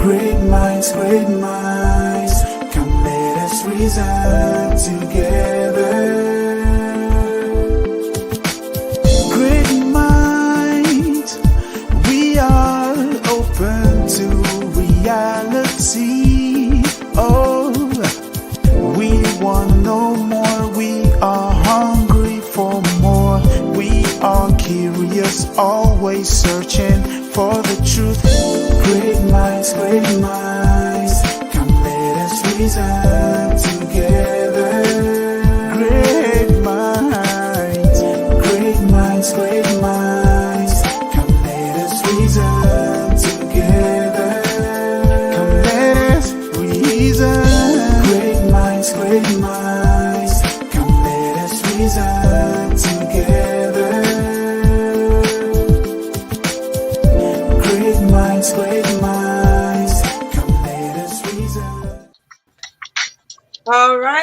Great minds, come let us reason together. Great minds, we are open to reality. Oh, we want to know more, we are hungry for more. We are curious, always searching for the truth. Great minds, come let us reason together. Great minds, come let us reason together. Come let us reason. Great minds, come let us reason together. Great minds, come let us reason. All right.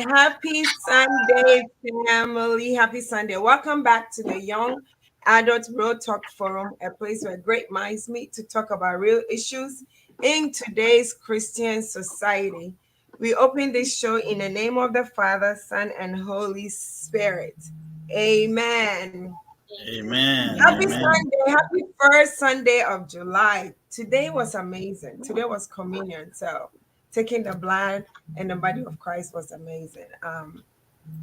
Happy Sunday, family. Happy Sunday. Welcome back to the Young Adult Real Talk Forum, a place where great minds meet to talk about real issues in today's Christian society. We open this show in the name of the Father, Son, and Holy Spirit. Amen. Amen. Happy Amen. Sunday. Happy first Sunday of July. Today was amazing. Today was communion. So taking the blood and the body of Christ was amazing.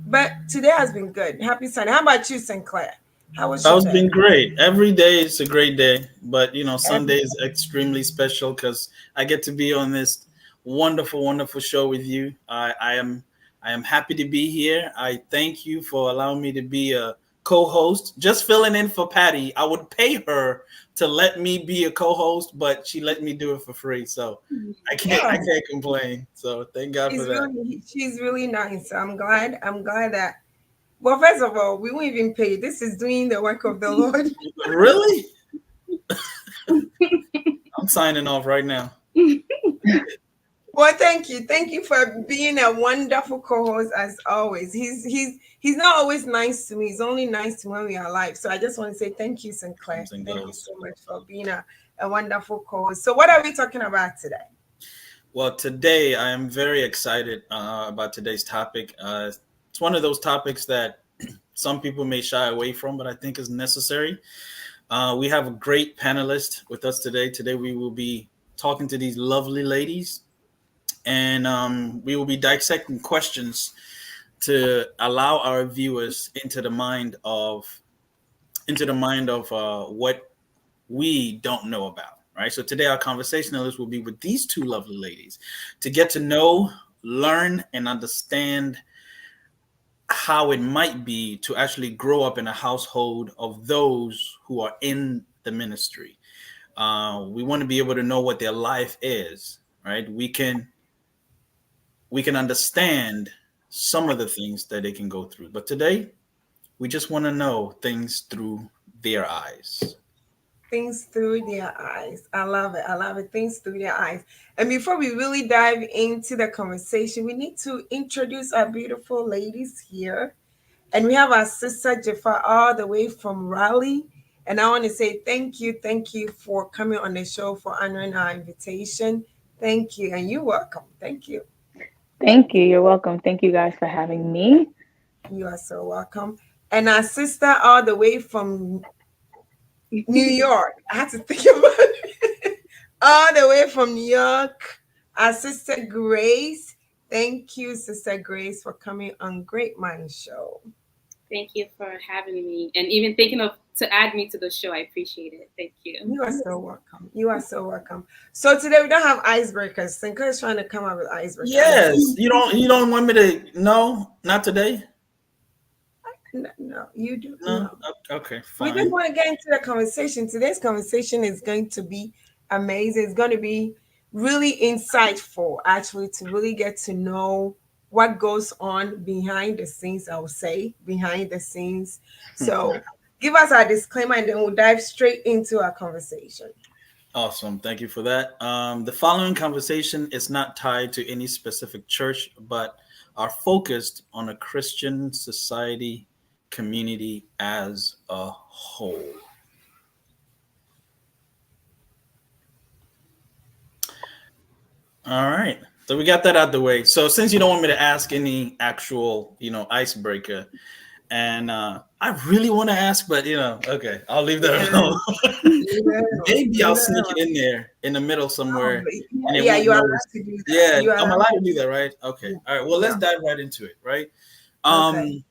But today has been good. Happy Sunday. How about you, Sinclair? How was That your has day? been great. Every day is a great day, but Every Sunday is extremely special because I get to be on this wonderful, wonderful show with you. I am happy to be here. I thank you for allowing me to be a co-host. Just filling in for Patty. I would pay her to let me be a co-host, but she let me do it for free. So I can't yeah, I can't complain. So thank God for that. she's really nice. So I'm glad that well, first of all, we won't even pay. This is doing the work of the Lord. Really? I'm signing off right now. Well, thank you. Thank you for being a wonderful co-host as always. He's not always nice to me. He's only nice to when we are live. So I just want to say thank you, Sinclair. Comes and Thank you goes. so much for being a wonderful co-host. So what are we talking about today? Well, today I am very excited about today's topic. It's one of those topics that some people may shy away from, but I think is necessary. We have a great panelist with us today. Today we will be talking to these lovely ladies, and we will be dissecting questions to allow our viewers into the mind of what we don't know about. Right. So today our conversationalist will be with these two lovely ladies to get to know, learn, and understand how it might be to actually grow up in a household of those who are in the ministry. We want to be able to know what their life is, right? We can understand some of the things that they can go through, but today we just want to know things through their eyes. Things through their eyes. I love it. I love it. Things through their eyes. And before we really dive into the conversation, we need to introduce our beautiful ladies here. And we have our sister Jaffa all the way from Raleigh. And I want to say thank you for coming on the show, for honoring our invitation. Thank you. And you're welcome. Thank you. Thank you. You're welcome. Thank you guys for having me. You are so welcome. And our sister all the way from New York. I had to think about it. All the way from New York, our sister Grace. Thank you, Sister Grace, for coming on Great Mind Show. Thank you for having me and even thinking of to add me to the show. I appreciate it. Thank you. You are so welcome. You are so welcome. So today we don't have icebreakers. Sinclair's trying to come up with icebreakers. Yes, you don't want me to? No, not today. No, you do. No. Okay, We fine. just want to get into the conversation. Today's conversation is going to be amazing. It's going to be really insightful, actually, to really get to know what goes on behind the scenes, I would say, behind the scenes. So give us our disclaimer and then we'll dive straight into our conversation. Awesome. Thank you for that. The following conversation is not tied to any specific church, but are focused on a Christian society community as a whole. All right. So we got that out the way. So since you don't want me to ask any actual, icebreaker, and I really want to ask, but okay, I'll leave that alone. Maybe I'll sneak it in there in the middle somewhere, and it Yeah, won't you are know. allowed to do that. Yeah, You are I'm allowed allowed to to do that, right? Okay. All right. Well, let's dive right into it, right? Okay.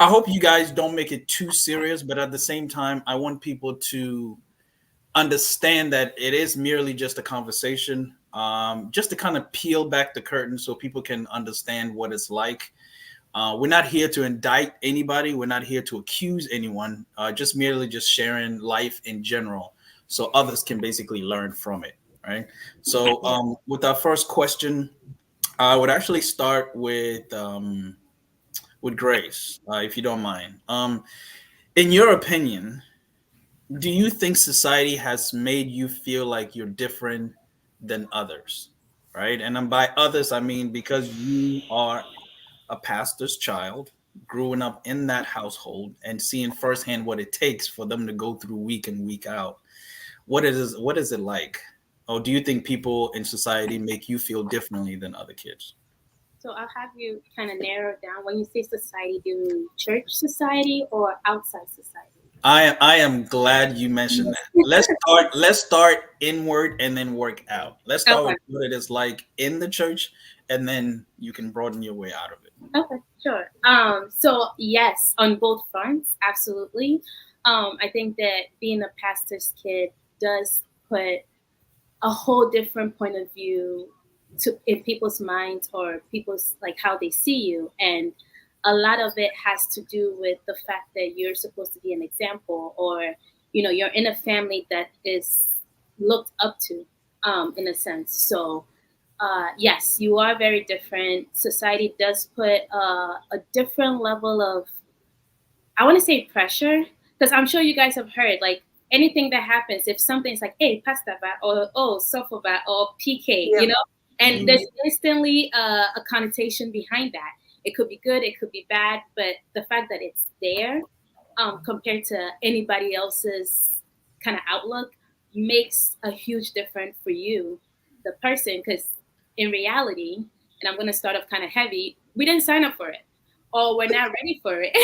I hope you guys don't make it too serious, but at the same time, I want people to understand that it is merely just a conversation, just to kind of peel back the curtain so people can understand what it's like. We're not here to indict anybody. We're not here to accuse anyone. Just merely just sharing life in general, so others can basically learn from it, right? So, with our first question, I would actually start with Grace, if you don't mind. In your opinion, do you think society has made you feel like you're different than others, right? And by others, I mean because you are a pastor's child, growing up in that household and seeing firsthand what it takes for them to go through week in, week out. What is it like? Or do you think people in society make you feel differently than other kids? So I'll have you kind of narrow it down. When you say society, do you mean church society or outside society? I am glad you mentioned that. Let's start inward and then work out. Let's start Okay. with what it is like in the church, and then you can broaden your way out of it. Okay, sure. So yes, on both fronts, absolutely. I think that being a pastor's kid does put a whole different point of view to in people's minds or people's like how they see you, and a lot of it has to do with the fact that you're supposed to be an example, or you're in a family that is looked up to, in a sense. So yes, you are very different. Society does put a different level of, I want to say, pressure, because I'm sure you guys have heard like anything that happens, if something's like, hey, pasta bat, or oh, sofa bat, or PK, Yeah. and there's instantly a connotation behind that. It could be good, it could be bad, but the fact that it's there, compared to anybody else's kind of outlook, makes a huge difference for you, the person, because in reality, and I'm going to start off kind of heavy, we didn't sign up for it, or we're not ready for it.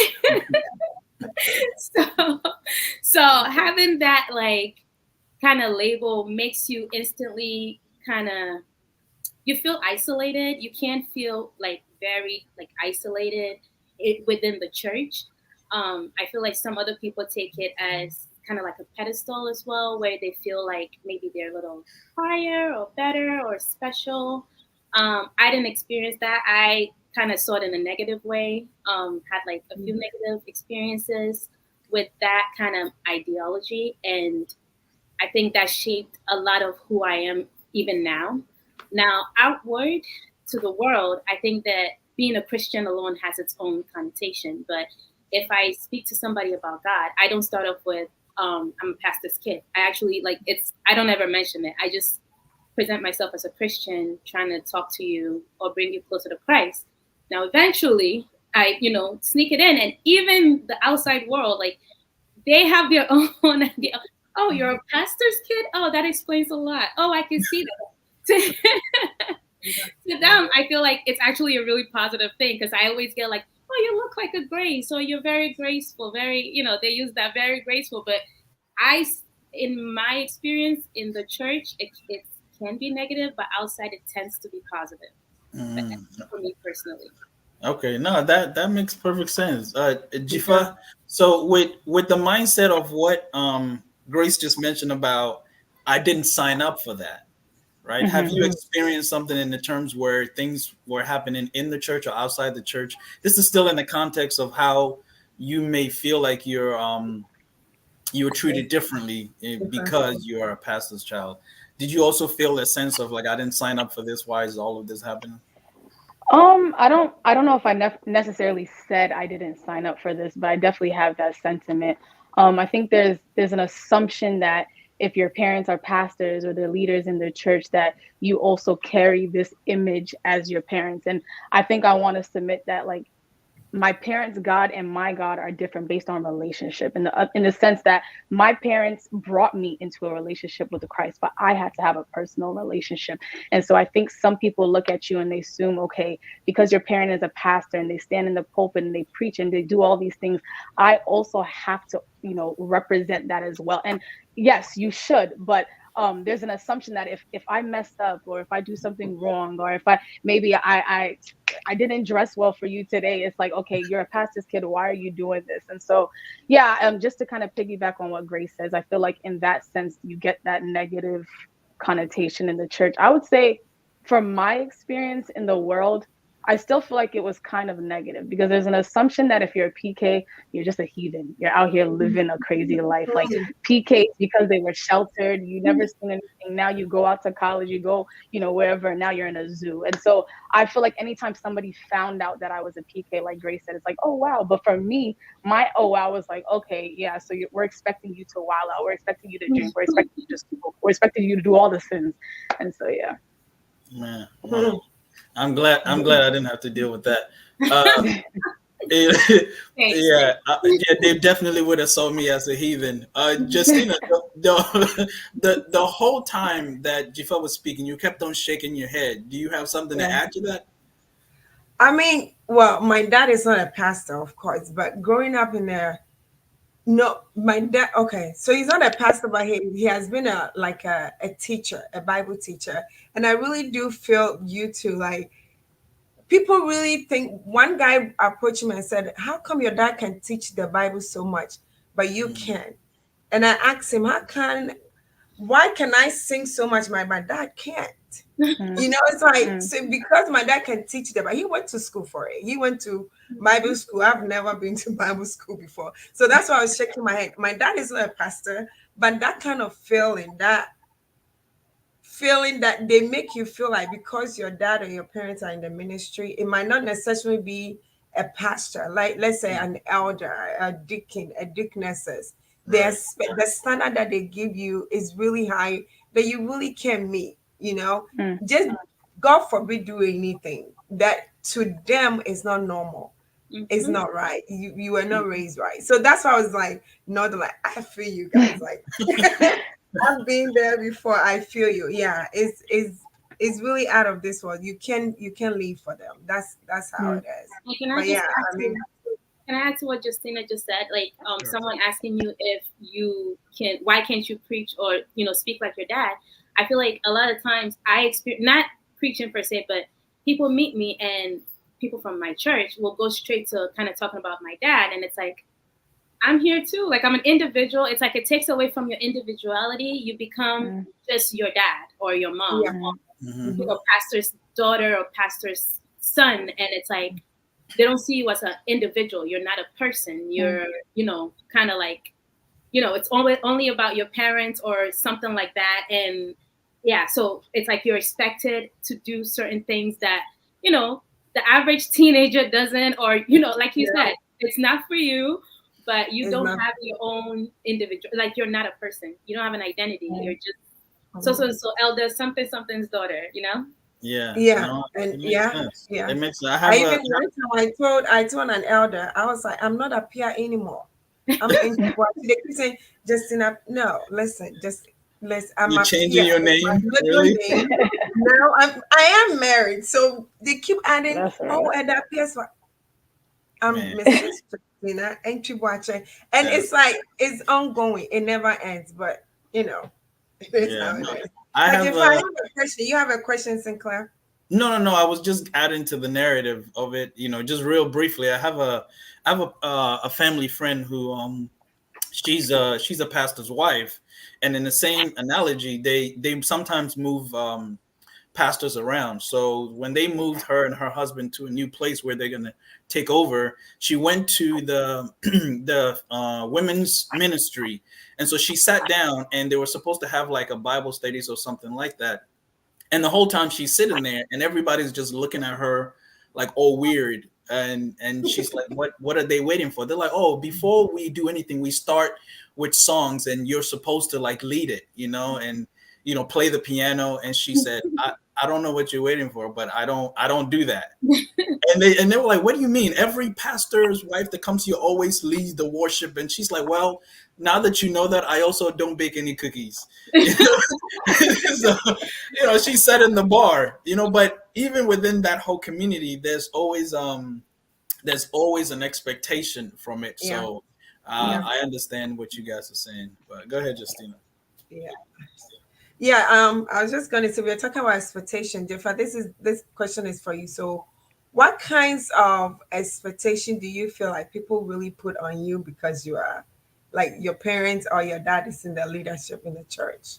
so so having that like kind of label makes you instantly kind of, you feel isolated. You can feel like very like isolated within the church. I feel like some other people take it as kind of like a pedestal as well, where they feel like maybe they're a little higher or better or special. I didn't experience that. I kind of saw it in a negative way. Had like a few negative experiences with that kind of ideology, and I think that shaped a lot of who I am even now. Now, outward to the world, I think that being a Christian alone has its own connotation. But if I speak to somebody about God, I don't start off with, I'm a pastor's kid. I actually I don't ever mention it. I just present myself as a Christian trying to talk to you or bring you closer to Christ. Now, eventually, I, sneak it in. And even the outside world, like, they have their own idea. Oh, you're a pastor's kid? Oh, that explains a lot. Oh, I can see that. To them, I feel like it's actually a really positive thing, because I always get like, oh, you look like a Grace, or you're very graceful, very, they use that, very graceful. But in my experience in the church, it can be negative, but outside it tends to be positive. For me personally. Okay, no, that makes perfect sense. Jifa, so with the mindset of what Grace just mentioned about, I didn't sign up for that, right? Have you experienced something in the terms where things were happening in the church or outside the church? This is still in the context of how you may feel like you were treated differently because you are a pastor's child. Did you also feel a sense of like, I didn't sign up for this? Why is all of this happening? I don't know if I necessarily said I didn't sign up for this, but I definitely have that sentiment. I think there's an assumption that if your parents are pastors or they're leaders in the church, that you also carry this image as your parents. And I think I want to submit that, like, my parents' God and my God are different based on relationship, in the sense that my parents brought me into a relationship with Christ, but I had to have a personal relationship. And so I think some people look at you and they assume, okay, because your parent is a pastor and they stand in the pulpit and they preach and they do all these things, I also have to, represent that as well. And yes, you should, but there's an assumption that if I messed up, or if I do something wrong, or if I didn't dress well for you today, it's like, okay, you're a pastor's kid, why are you doing this? And so, yeah, just to kind of piggyback on what Grace says, I feel like in that sense, you get that negative connotation in the church. I would say from my experience in the world, I still feel like it was kind of negative, because there's an assumption that if you're a PK, you're just a heathen. You're out here living a crazy life. Like PKs, because they were sheltered, you never seen anything. Now you go out to college, you go, wherever, now you're in a zoo. And so I feel like anytime somebody found out that I was a PK, like Grace said, it's like, oh, wow. But for me, my oh, wow was like, okay, yeah, so we're expecting you to wild out. We're expecting you to drink. We're expecting you to smoke. We're expecting you to do all the sins. And so, yeah. Man. Wow. I'm glad I didn't have to deal with that. They definitely would have sold me as a heathen. Justina, the whole time that Jifa was speaking, you kept on shaking your head. Do you have something to add to that? I mean, well, my dad is not a pastor, of course, but growing up my dad, okay, so he's not a pastor, but he has been a teacher, a Bible teacher. And I really do feel you too, like, people really think, one guy approached me and said, how come your dad can teach the Bible so much, but you can't? And I asked him, why can I sing so much, my dad can't? It's like, so because my dad can teach them, but he went to school for it. He went to Bible school. I've never been to Bible school before. So that's why I was shaking my head. My dad is not a pastor, but that kind of feeling that they make you feel like, because your dad or your parents are in the ministry, it might not necessarily be a pastor, like let's say an elder, a deacon, a deaconesses. The standard that they give you is really high that you really can't meet. Just God forbid do anything that to them is not normal. It's not right. You were not raised right. So that's why I was like, I feel you guys. Like, I've been there before. I feel you. Yeah, it's really out of this world. You can leave for them. That's how it is. Can I add to what Justina just said? Like, someone asking you if you can, why can't you preach or speak like your dad? I feel like a lot of times I experience, not preaching per se, but people meet me and people from my church will go straight to kind of talking about my dad. And it's like, I'm here too. Like, I'm an individual. It's like it takes away from your individuality. You become just your dad or your mom, or pastor's daughter or pastor's son. And it's like, they don't see you as an individual. You're not a person. You're, kind of like, it's only about your parents or something like that. And yeah, so it's like you're expected to do certain things that, the average teenager doesn't, or, like you said, it's not for you, but you don't have your own individual, like you're not a person. You don't have an identity. You're just so elder, something's daughter, Yeah. Yeah. It makes I told an elder, I was like, I'm not a peer anymore. I'm in saying, Justina, no, listen, I'm You're changing your name. Really? Now I am married, so they keep adding. And that PS, I'm Mrs. Justina, and you watching, and it's like it's ongoing. It never ends, but it's how it is. I have a question. You have a question, Sinclair? No. I was just adding to the narrative of it. Just real briefly. I have a family friend who she's a pastor's wife, and in the same analogy, they sometimes move pastors around. So when they moved her and her husband to a new place where they're gonna take over, she went to the women's ministry, and so she sat down, and they were supposed to have like a Bible studies or something like that. And the whole time she's sitting there, and everybody's just looking at her like all weird. And she's like, what are they waiting for? They're like, oh, before we do anything, we start with songs, and you're supposed to like lead it, and play the piano. And she said, I don't know what you're waiting for, but I don't do that. And they were like, what do you mean? Every pastor's wife that comes here always leads the worship. And she's like, well, now that you know that, I also don't bake any cookies. So, she set in the bar, but even within that whole community, there's always an expectation from it. Yeah. So I understand what you guys are saying, but go ahead, Justina. Yeah. Yeah, I was just going to say, we're talking about expectation. Jeffa, this question is for you. So what kinds of expectation do you feel like people really put on you because you are, like, your parents or your dad is in the leadership in the church?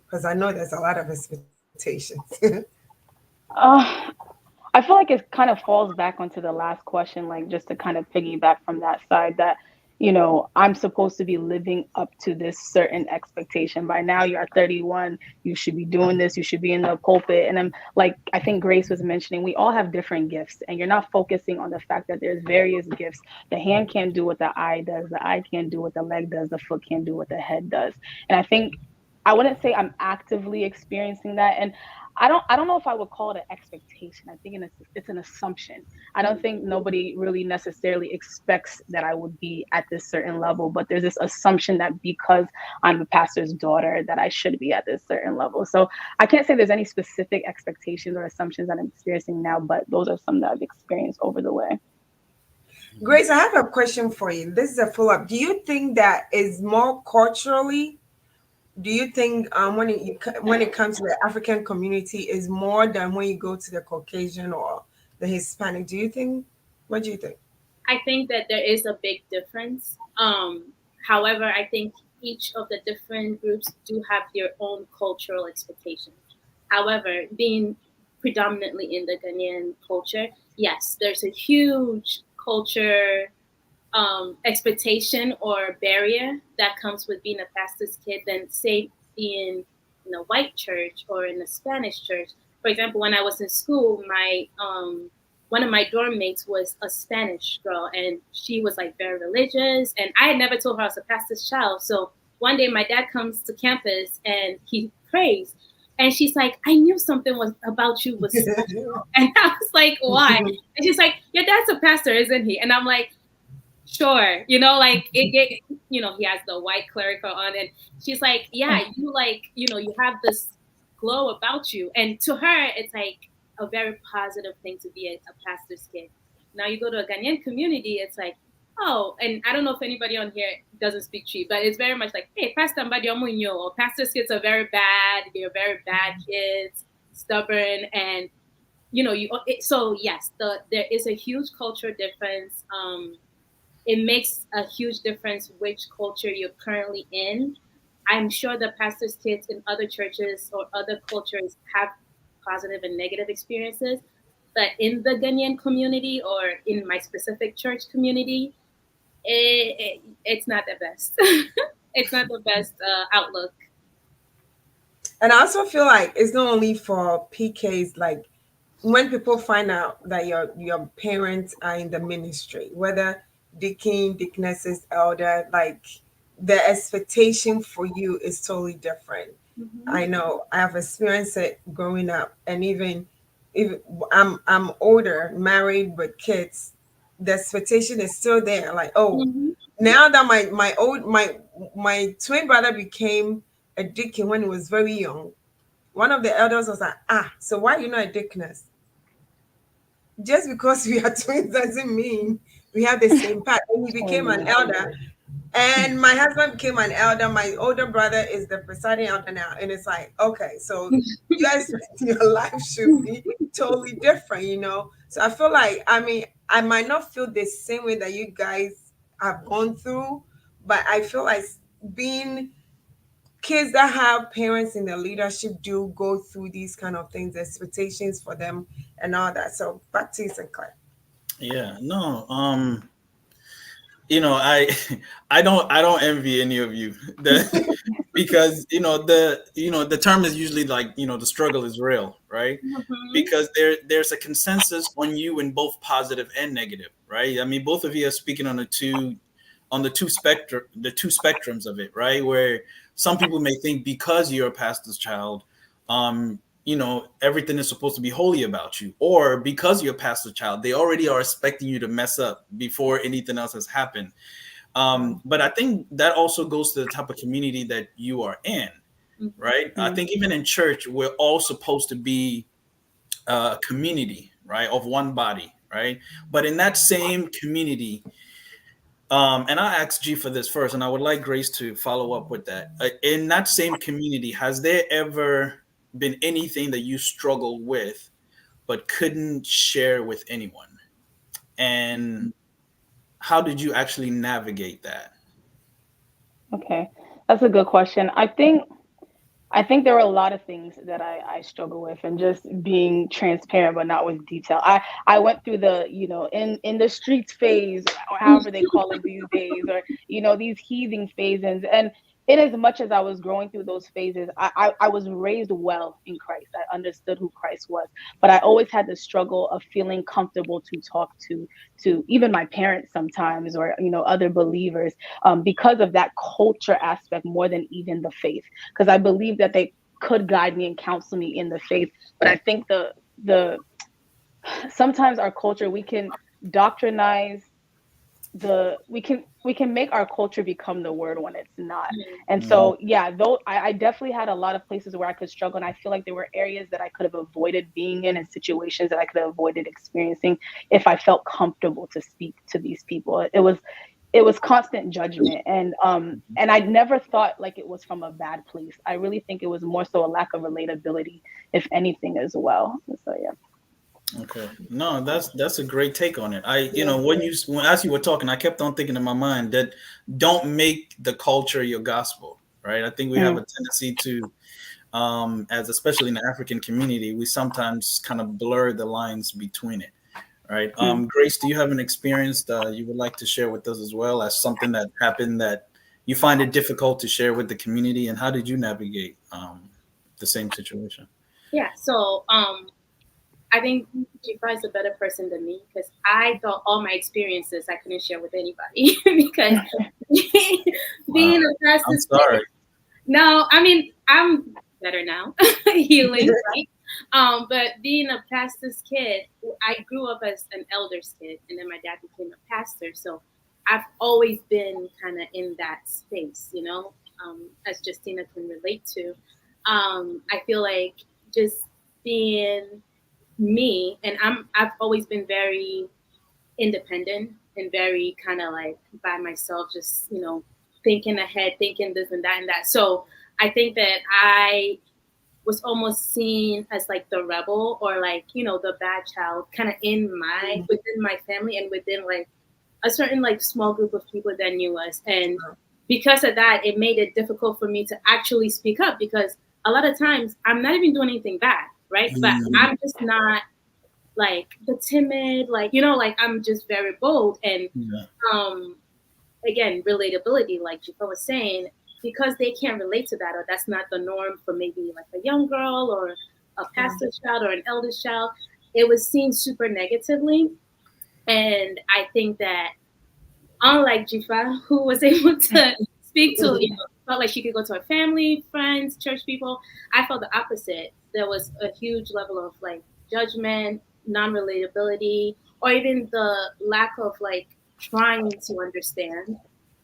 Because I know there's a lot of expectations. I feel like it kind of falls back onto the last question, like just to kind of piggyback from that side that, I'm supposed to be living up to this certain expectation. By now you're 31, you should be doing this, you should be in the pulpit. And I'm like, I think Grace was mentioning, we all have different gifts, and you're not focusing on the fact that there's various gifts. The hand can't do what the eye does, the eye can't do what the leg does, the foot can't do what the head does. And I think, I wouldn't say I'm actively experiencing that. And I don't know if I would call it an expectation. I think it's an assumption. I don't think nobody really necessarily expects that I would be at this certain level, but there's this assumption that because I'm a pastor's daughter that I should be at this certain level. So I can't say there's any specific expectations or assumptions that I'm experiencing now, but those are some that I've experienced over the way. Grace, I have a question for you. This is a follow-up. Do you think that is more culturally? Do you think when it comes to the African community is more than when you go to the Caucasian or the Hispanic? What do you think? I think that there is a big difference. However, I think each of the different groups do have their own cultural expectations. However, being predominantly in the Ghanaian culture, yes, there's a huge culture expectation or barrier that comes with being a pastor's kid than, say, being in a white church or in a Spanish church. For example, when I was in school, my one of my dorm mates was a Spanish girl, and she was like very religious, and I had never told her I was a pastor's child. So one day my dad comes to campus and he prays, and she's like, I knew something was about you was special. And I was like, why? And she's like, your dad's a pastor, isn't he? And I'm like, sure, he has the white clerical on, and she's like, yeah, you have this glow about you. And to her, it's like a very positive thing to be a pastor's kid. Now you go to a Ghanaian community, it's like, oh, and I don't know if anybody on here doesn't speak Twi, but it's very much like, hey, Pastor Mbadiomunyo, or pastor's kids are very bad, they're very bad kids, stubborn, and so yes, there is a huge cultural difference. It makes a huge difference which culture you're currently in. I'm sure the pastor's kids in other churches or other cultures have positive and negative experiences, but in the Ghanaian community or in my specific church community, it's not the best. It's not the best outlook. And I also feel like it's not only for PKs, like when people find out that your parents are in the ministry, whether deacon, deaconesses, elder, like the expectation for you is totally different. Mm-hmm. I know I have experienced it growing up, and even if I'm older, married with kids, the expectation is still there. Like, oh, now that my twin brother became a deacon when he was very young, one of the elders was like, so why are you not a deaconess? Just because we are twins doesn't mean we have the same path. And he became an elder, and my husband became an elder. My older brother is the presiding elder now, and it's like, okay, so you guys, your life should be totally different, So I feel like, I might not feel the same way that you guys have gone through, but I feel like being kids that have parents in the leadership do go through these kind of things, expectations for them and all that. So back to you, Sinclair. Yeah, no, I don't envy any of you because the term is usually like, the struggle is real, right? Mm-hmm. Because there's a consensus on you in both positive and negative, right? I mean, both of you are speaking on the two spectrums of it, right? Where some people may think because you're a pastor's child, everything is supposed to be holy about you, or because you're a pastor child, they already are expecting you to mess up before anything else has happened. But I think that also goes to the type of community that you are in, right? I think even in church, we're all supposed to be a community, right, of one body, right? But in that same community, and I asked G for this first, and I would like Grace to follow up with that. In that same community, has there ever been anything that you struggled with but couldn't share with anyone? And how did you actually navigate that? Okay, that's a good question. I think there were a lot of things that I struggle with, and just being transparent, but not with detail. I went through the, in the streets phase, or however they call it these days, or, these heathing phases. And in as much as I was growing through those phases, I was raised well in Christ. I understood who Christ was, but I always had the struggle of feeling comfortable to talk to even my parents sometimes, or, other believers, because of that culture aspect more than even the faith. Because I believe that they could guide me and counsel me in the faith. But I think the sometimes our culture, we can doctrinize we can make our culture become the word when it's not. And so though I definitely had a lot of places where I could struggle, and I feel like there were areas that I could have avoided being in, and situations that I could have avoided experiencing if I felt comfortable to speak to these people. It was constant judgment, and I never thought like it was from a bad place. I really think it was more so a lack of relatability, if anything, as well. So yeah. Okay. No, that's a great take on it. As you were talking, I kept on thinking in my mind that don't make the culture your gospel, right? I think we have a tendency to, especially in the African community, we sometimes kind of blur the lines between it, right? Grace, do you have an experience that you would like to share with us as well, as something that happened that you find it difficult to share with the community, and how did you navigate the same situation? Yeah. So, I think Jifa is a better person than me, because I thought all my experiences I couldn't share with anybody because being a pastor's kid. No, I mean, I'm better now, healing, right? But being a pastor's kid, I grew up as an elder's kid, and then my dad became a pastor. So I've always been kind of in that space, as Justina can relate to. I feel like just being me, and I've always been very independent and very kind of like by myself, just thinking ahead, thinking this and that and that. So I think that I was almost seen as like the rebel, or like the bad child, kind of within my family, and within like a certain like small group of people that knew us. And because of that, it made it difficult for me to actually speak up, because a lot of times I'm not even doing anything bad, right? But I'm just not like the timid, like, like I'm just very bold. And again, relatability, like Jifa was saying, because they can't relate to that, or that's not the norm for maybe like a young girl or a pastor's child or an elder's child, it was seen super negatively. And I think that unlike Jifa, who was able to speak to, felt like she could go to her family, friends, church people, I felt the opposite. There was a huge level of like judgment, non-relatability, or even the lack of like trying to understand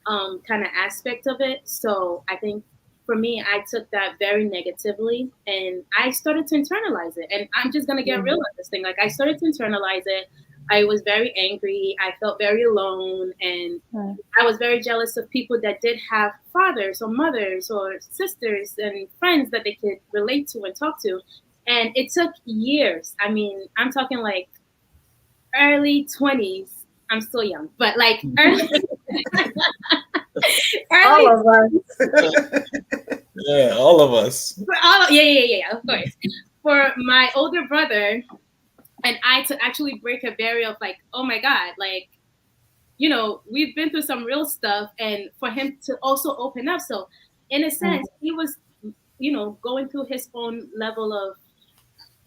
kind of aspect of it. So I think for me, I took that very negatively, and I started to internalize it. And I'm just going to get real on this thing. Like, I started to internalize it. I was very angry. I felt very alone. And I was very jealous of people that did have fathers or mothers or sisters and friends that they could relate to and talk to. And it took years. I mean, I'm talking like early 20s. I'm still young, but like early all of us. Yeah, all of us. Yeah, of course. For my older brother and I to actually break a barrier of like, oh my God, like, we've been through some real stuff, and for him to also open up. So in a sense, he was, going through his own level of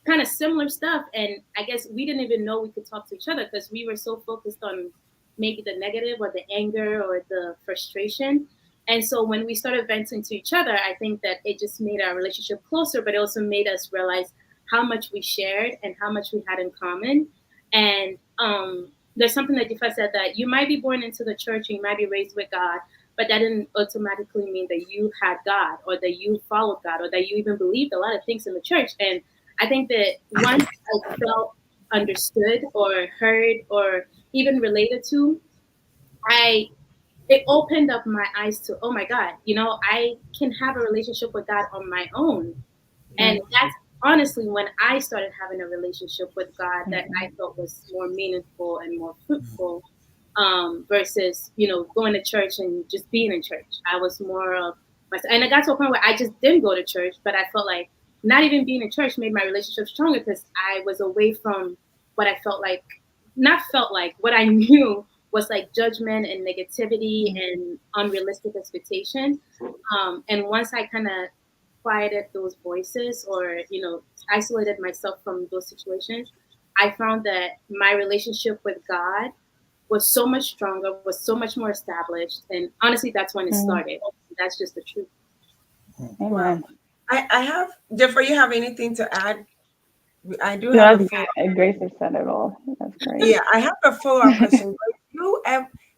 kind of similar stuff. And I guess we didn't even know we could talk to each other, because we were so focused on maybe the negative or the anger or the frustration. And so when we started venting to each other, I think that it just made our relationship closer, but it also made us realize how much we shared and how much we had in common. And there's something that Difa said, that you might be born into the church and you might be raised with God, but that didn't automatically mean that you had God or that you followed God or that you even believed a lot of things in the church. And I think that once I felt understood or heard or even related to, I it opened up my eyes to, oh my God, I can have a relationship with God on my own. And that's honestly when I started having a relationship with God that I felt was more meaningful and more fruitful, versus, going to church and just being in church. I was more of myself. And it got to a point where I just didn't go to church, but I felt like not even being in church made my relationship stronger because I was away from what I felt like, not felt like, what I knew was like judgment and negativity and unrealistic expectation. And once I kind of quieted those voices or, isolated myself from those situations, I found that my relationship with God was so much stronger, was so much more established. And honestly, that's when it started. That's just the truth. Amen. I have, Jeffrey, you have anything to add? I do No, have a that's Grace has said it all. That's great. Yeah, I have a follow-up question.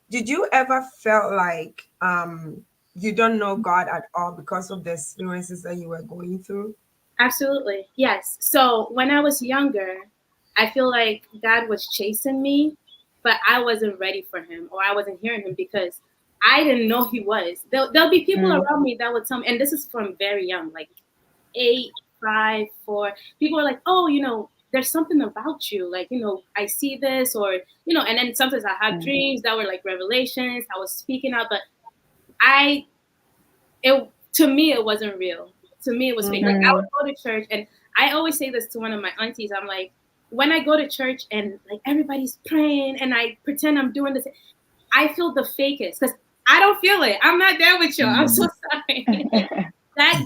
Did you ever felt like you don't know God at all because of the experiences that you were going through? Absolutely. Yes. So when I was younger, I feel like God was chasing me, but I wasn't ready for him or I wasn't hearing him because I didn't know he was. There'll be people around me that would tell me, and this is from very young, like 8, 5, 4. People are like, oh, there's something about you. Like, I see this or, and then sometimes I had dreams that were like revelations. I was speaking out, but to me, it wasn't real. To me, it was fake. Like I would go to church, and I always say this to one of my aunties. I'm like, when I go to church and like everybody's praying, and I pretend I'm doing this, I feel the fakest because I don't feel it. I'm not there with you. I'm so sorry. That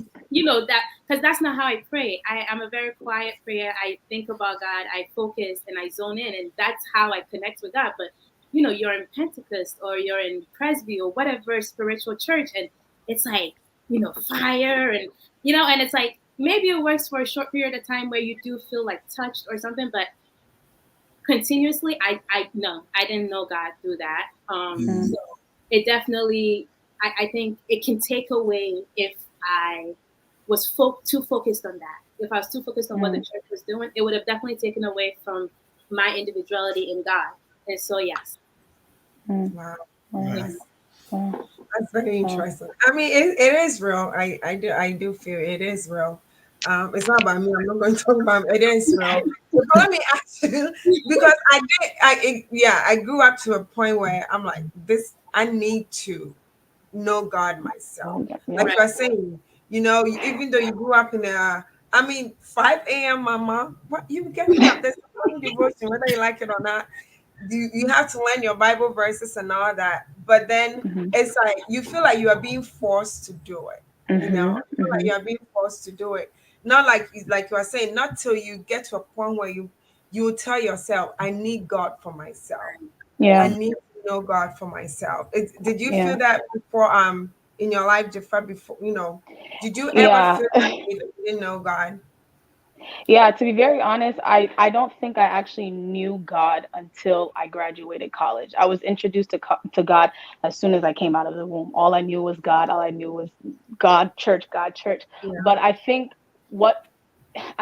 because that's not how I pray. I'm a very quiet prayer. I think about God. I focus and I zone in, and that's how I connect with God. But you're in Pentecost or you're in Presby or whatever spiritual church, and it's like fire and and it's like maybe it works for a short period of time where you do feel like touched or something, but continuously, I didn't know God through that. So it definitely, I think it can take away if I was too focused on that. If I was too focused on what the church was doing, it would have definitely taken away from my individuality in God. And so, yes. Wow. Right. That's very interesting. I mean, it is real. I do feel it is real. It's not about me. I'm not going to talk about it. It is real. So let me ask you, because I grew up to a point where I'm like, I need to know God myself. Like you are saying, even though you grew up in 5 a.m. Mama, what you getting up? There's morning devotion, whether you like it or not. You have to learn your Bible verses and all that. But then it's like you feel like you are being forced to do it. You feel like you are being forced to do it. Not like you are saying, not till you get to a point where you will tell yourself, I need God for myself. Yeah. I need to know God for myself. Did you feel that before in your life, Jafar, before did you ever feel like you didn't know God? Yeah, to be very honest, I don't think I actually knew God until I graduated college. I was introduced to God as soon as I came out of the womb. All I knew was God. All I knew was God, church, God, church. Yeah. But I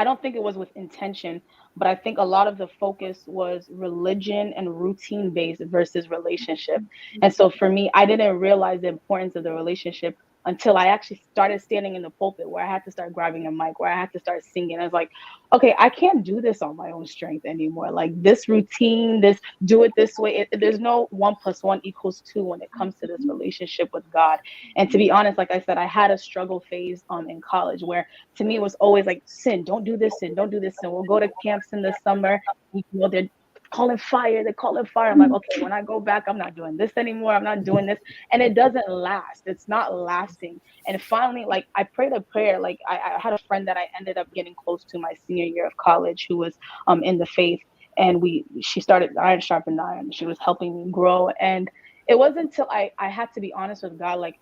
don't think it was with intention, but I think a lot of the focus was religion and routine based versus relationship. And so for me, I didn't realize the importance of the relationship until I actually started standing in the pulpit where I had to start grabbing a mic, where I had to start singing. I was like, okay, I can't do this on my own strength anymore. Like this routine, this do it this way. There's no 1 + 1 = 2 when it comes to this relationship with God. And to be honest, like I said, I had a struggle phase in college where to me it was always like, sin, don't do this, sin, don't do this, sin. We'll go to camps in the summer. They're calling fire. They call it fire. I'm like, okay, when I go back, I'm not doing this anymore. I'm not doing this. And it doesn't last. It's not lasting. And finally, like I prayed a prayer. Like I had a friend that I ended up getting close to my senior year of college who was in the faith. And she started Iron Sharpened Iron. She was helping me grow. And it wasn't until I had to be honest with God, like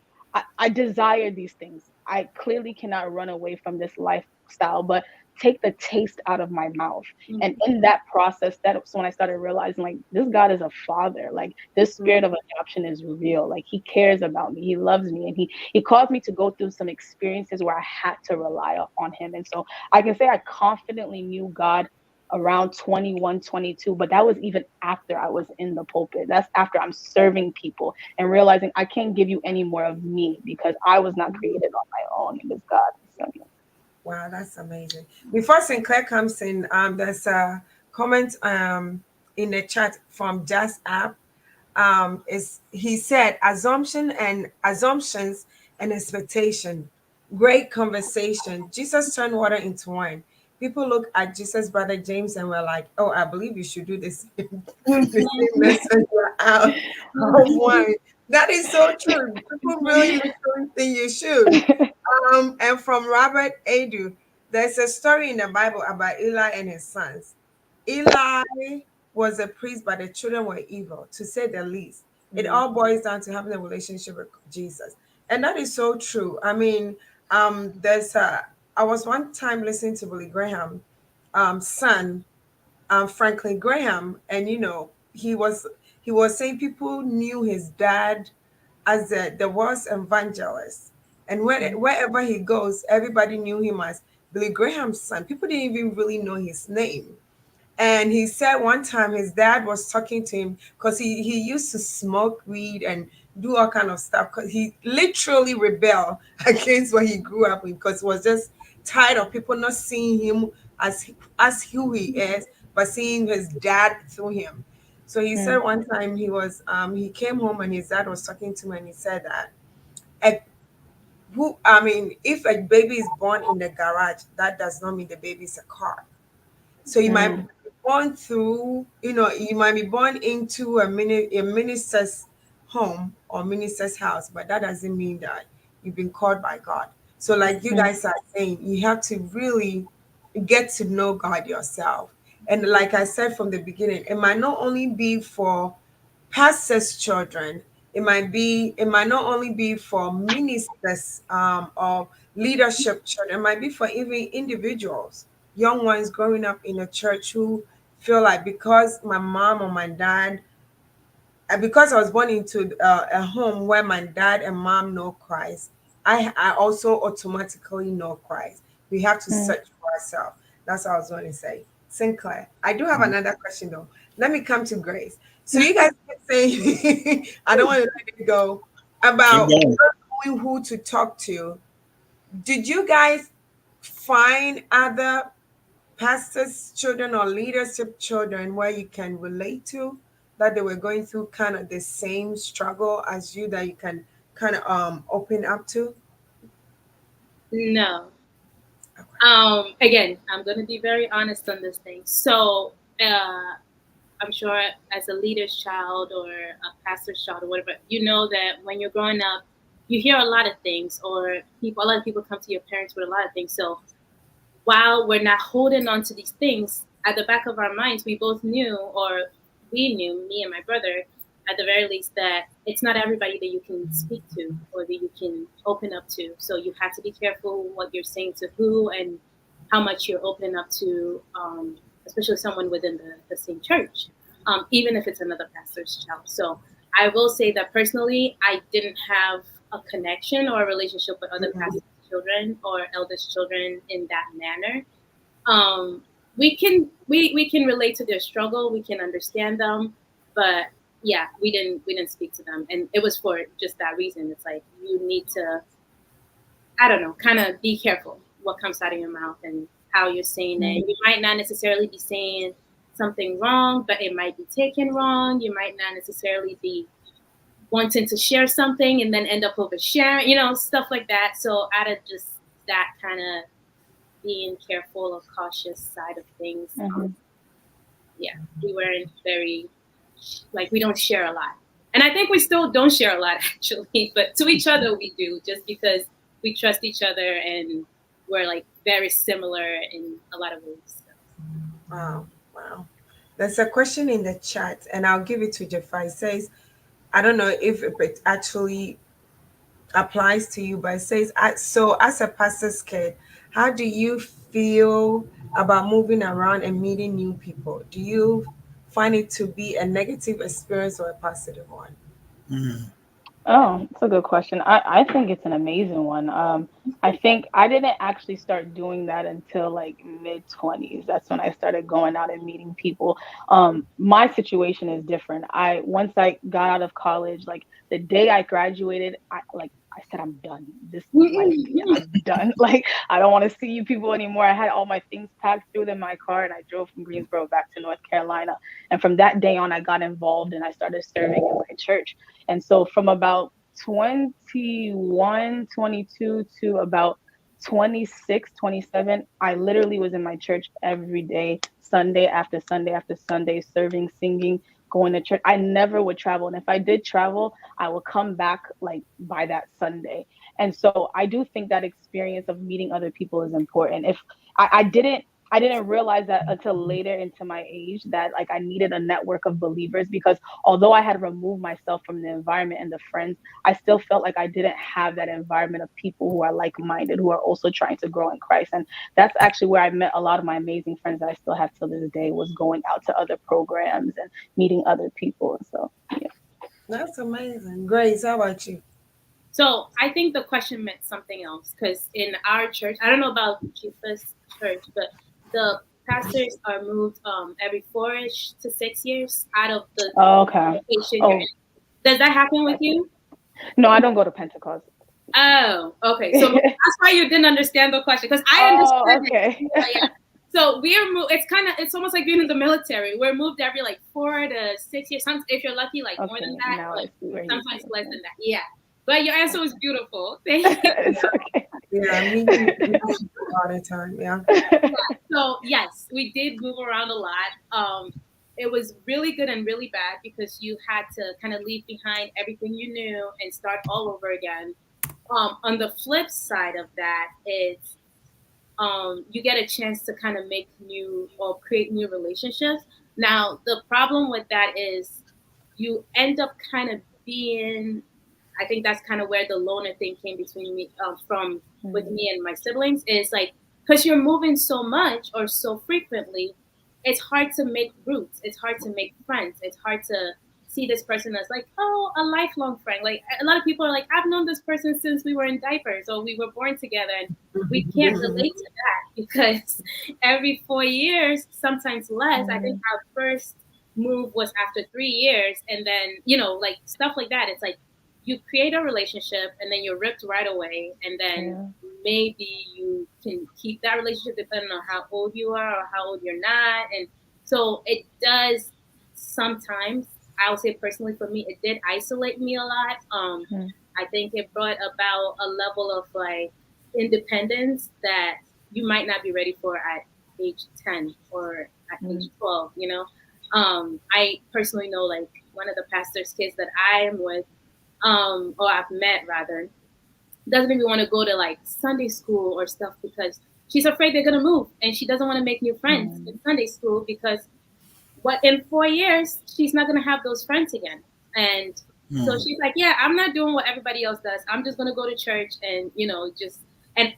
I desire these things. I clearly cannot run away from this lifestyle, but take the taste out of my mouth. Mhm. And in that process, that's when I started realizing, like, this God is a father. Like, this spirit of adoption is real. Like, he cares about me, he loves me, and he caused me to go through some experiences where I had to rely on him. And so I can say I confidently knew God around 21, 22, but that was even after I was in the pulpit. That's after I'm serving people and realizing I can't give you any more of me because I was not created on my own. It was God. So, Wow, that's amazing. Before Sinclair comes in, there's a comment in the chat from Jazz App. Is he said assumptions and expectation. Great conversation. Jesus turned water into wine. People look at Jesus' brother James and were like, "Oh, I believe you should do this." The same message out of wine. That is so true. People really literally think you should. And from Robert Adu, there's a story in the Bible about Eli and his sons. Eli was a priest, but the children were evil, to say the least. It all boils down to having a relationship with Jesus. And that is so true. I mean, I was one time listening to Billy Graham, son, Franklin Graham, and he was saying people knew his dad as the worst evangelist, and wherever he goes, everybody knew him as Billy Graham's son. People didn't even really know his name. And he said one time his dad was talking to him because he used to smoke weed and do all kind of stuff because he literally rebelled against what he grew up with because he was just tired of people not seeing him as who he is, but seeing his dad through him. So he said one time he came home and his dad was talking to him and he said that a, if a baby is born in the garage, that does not mean the baby is a car. So you might be born through, you might be born into a minister's home or minister's house, but that doesn't mean that you've been called by God. So, like you guys are saying, you have to really get to know God yourself. And like I said from the beginning, it might not only be for pastors' children. It might not only be for ministers or leadership children. It might be for even individuals, young ones growing up in a church who feel like because my mom or my dad, because I was born into a home where my dad and mom know Christ, I also automatically know Christ. We have to search for ourselves. That's what I was going to say. Sinclair, I do have another question though. Let me come to Grace. So you guys keep saying, I don't want to let it go, Keep about going. not knowing who to talk to. Did you guys find other pastors' children or leadership children where you can relate to, that they were going through kind of the same struggle as you, that you can kind of open up to? No. Again, I'm going to be very honest on this thing. So, I'm sure as a leader's child or a pastor's child or whatever, you know that when you're growing up, you hear a lot of things, or a lot of people come to your parents with a lot of things. So while we're not holding on to these things, at the back of our minds, we both knew, or we knew, me and my brother, at the very least, that it's not everybody that you can speak to or that you can open up to. So you have to be careful what you're saying to who and how much you're opening up to, especially someone within the same church, even if it's another pastor's child. So I will say that personally, I didn't have a connection or a relationship with other pastors' children or eldest children in that manner. We can relate to their struggle, we can understand them, but yeah, we didn't speak to them, and it was for just that reason. It's like you need to, I don't know, kind of be careful what comes out of your mouth and how you're saying it. You might not necessarily be saying something wrong, but it might be taken wrong. You might not necessarily be wanting to share something and then end up oversharing, stuff like that. So out of just that kind of being careful or cautious side of things, yeah, we weren't very, we don't share a lot. And I think we still don't share a lot, actually, but to each other we do, just because we trust each other and we're very similar in a lot of ways. So. Wow. There's a question in the chat, and I'll give it to Jafar. It says, I don't know if it actually applies to you, but it says, so as a pastor's kid, How do you feel about moving around and meeting new people? Do you find it to be a negative experience or a positive one? Mm. Oh, that's a good question. I think it's an amazing one. I think I didn't actually start doing that until like mid 20s. That's when I started going out and meeting people. My situation is different. I once I got out of college, like the day I graduated, I said I'm done. This like yeah, I'm done. Like I don't want to see you people anymore. I had all my things packed, threw them in my car, and I drove from Greensboro back to North Carolina. And from that day on, I got involved and I started serving in my church. And so from about 21, 22 to about 26, 27, I literally was in my church every day, Sunday after Sunday after Sunday, serving, singing, going to church. I never would travel. And if I did travel, I would come back like by that Sunday. And so I do think that experience of meeting other people is important. If I didn't realize that until later into my age that like I needed a network of believers because although I had removed myself from the environment and the friends, I still felt like I didn't have that environment of people who are like-minded, who are also trying to grow in Christ. And that's actually where I met a lot of my amazing friends that I still have till this day, was going out to other programs and meeting other people. And so, yeah. That's amazing. Grace, how about you? So I think the question meant something else because in our church, I don't know about Chifa's church, but the pastors are moved every 4-ish to 6 years out of the Oh, okay. location you're Oh, in. Does that happen with you? no, I don't go to Pentecost. Oh, okay. So that's why you didn't understand the question because I Oh, understood okay. it. Yeah. So we are moved. It's almost like being in the military. We're moved every like 4 to 6 years. Sometimes, if you're lucky, like more Okay, than that, now I but see where you're sometimes coming less from. than that. Yeah. But your answer was beautiful. Thank you. It's okay. Yeah, me all the time. Yeah. So yes, we did move around a lot. It was really good and really bad because you had to kind of leave behind everything you knew and start all over again. On the flip side of that, it's you get a chance to kind of make new or create new relationships. Now, the problem with that is you end up kind of being, I think that's kind of where the loner thing came between me, from with Mm, me and my siblings is like, because you're moving so much or so frequently, it's hard to make roots. It's hard to make friends. It's hard to see this person as like, oh, a lifelong friend. Like a lot of people are like, I've known this person since we were in diapers or we were born together. And we can't relate to that because every 4 years, sometimes less. I think mm, our first move was after 3 years. And then, you know, like stuff like that. It's like you create a relationship and then you're ripped right away. And then yeah. maybe you can keep that relationship depending on how old you are or how old you're not. And so it does sometimes, I would say personally for me, it did isolate me a lot. Mm, I think it brought about a level of like independence that you might not be ready for at age 10 or at age mm, 12, you know? I personally know like one of the pastor's kids that I am with, or I've met rather, doesn't even want to go to like Sunday school or stuff because she's afraid they're gonna move and she doesn't want to make new friends mm, in Sunday school because what in 4 years she's not gonna have those friends again. And so Mm. she's like, yeah, I'm not doing what everybody else does. I'm just gonna go to church and just and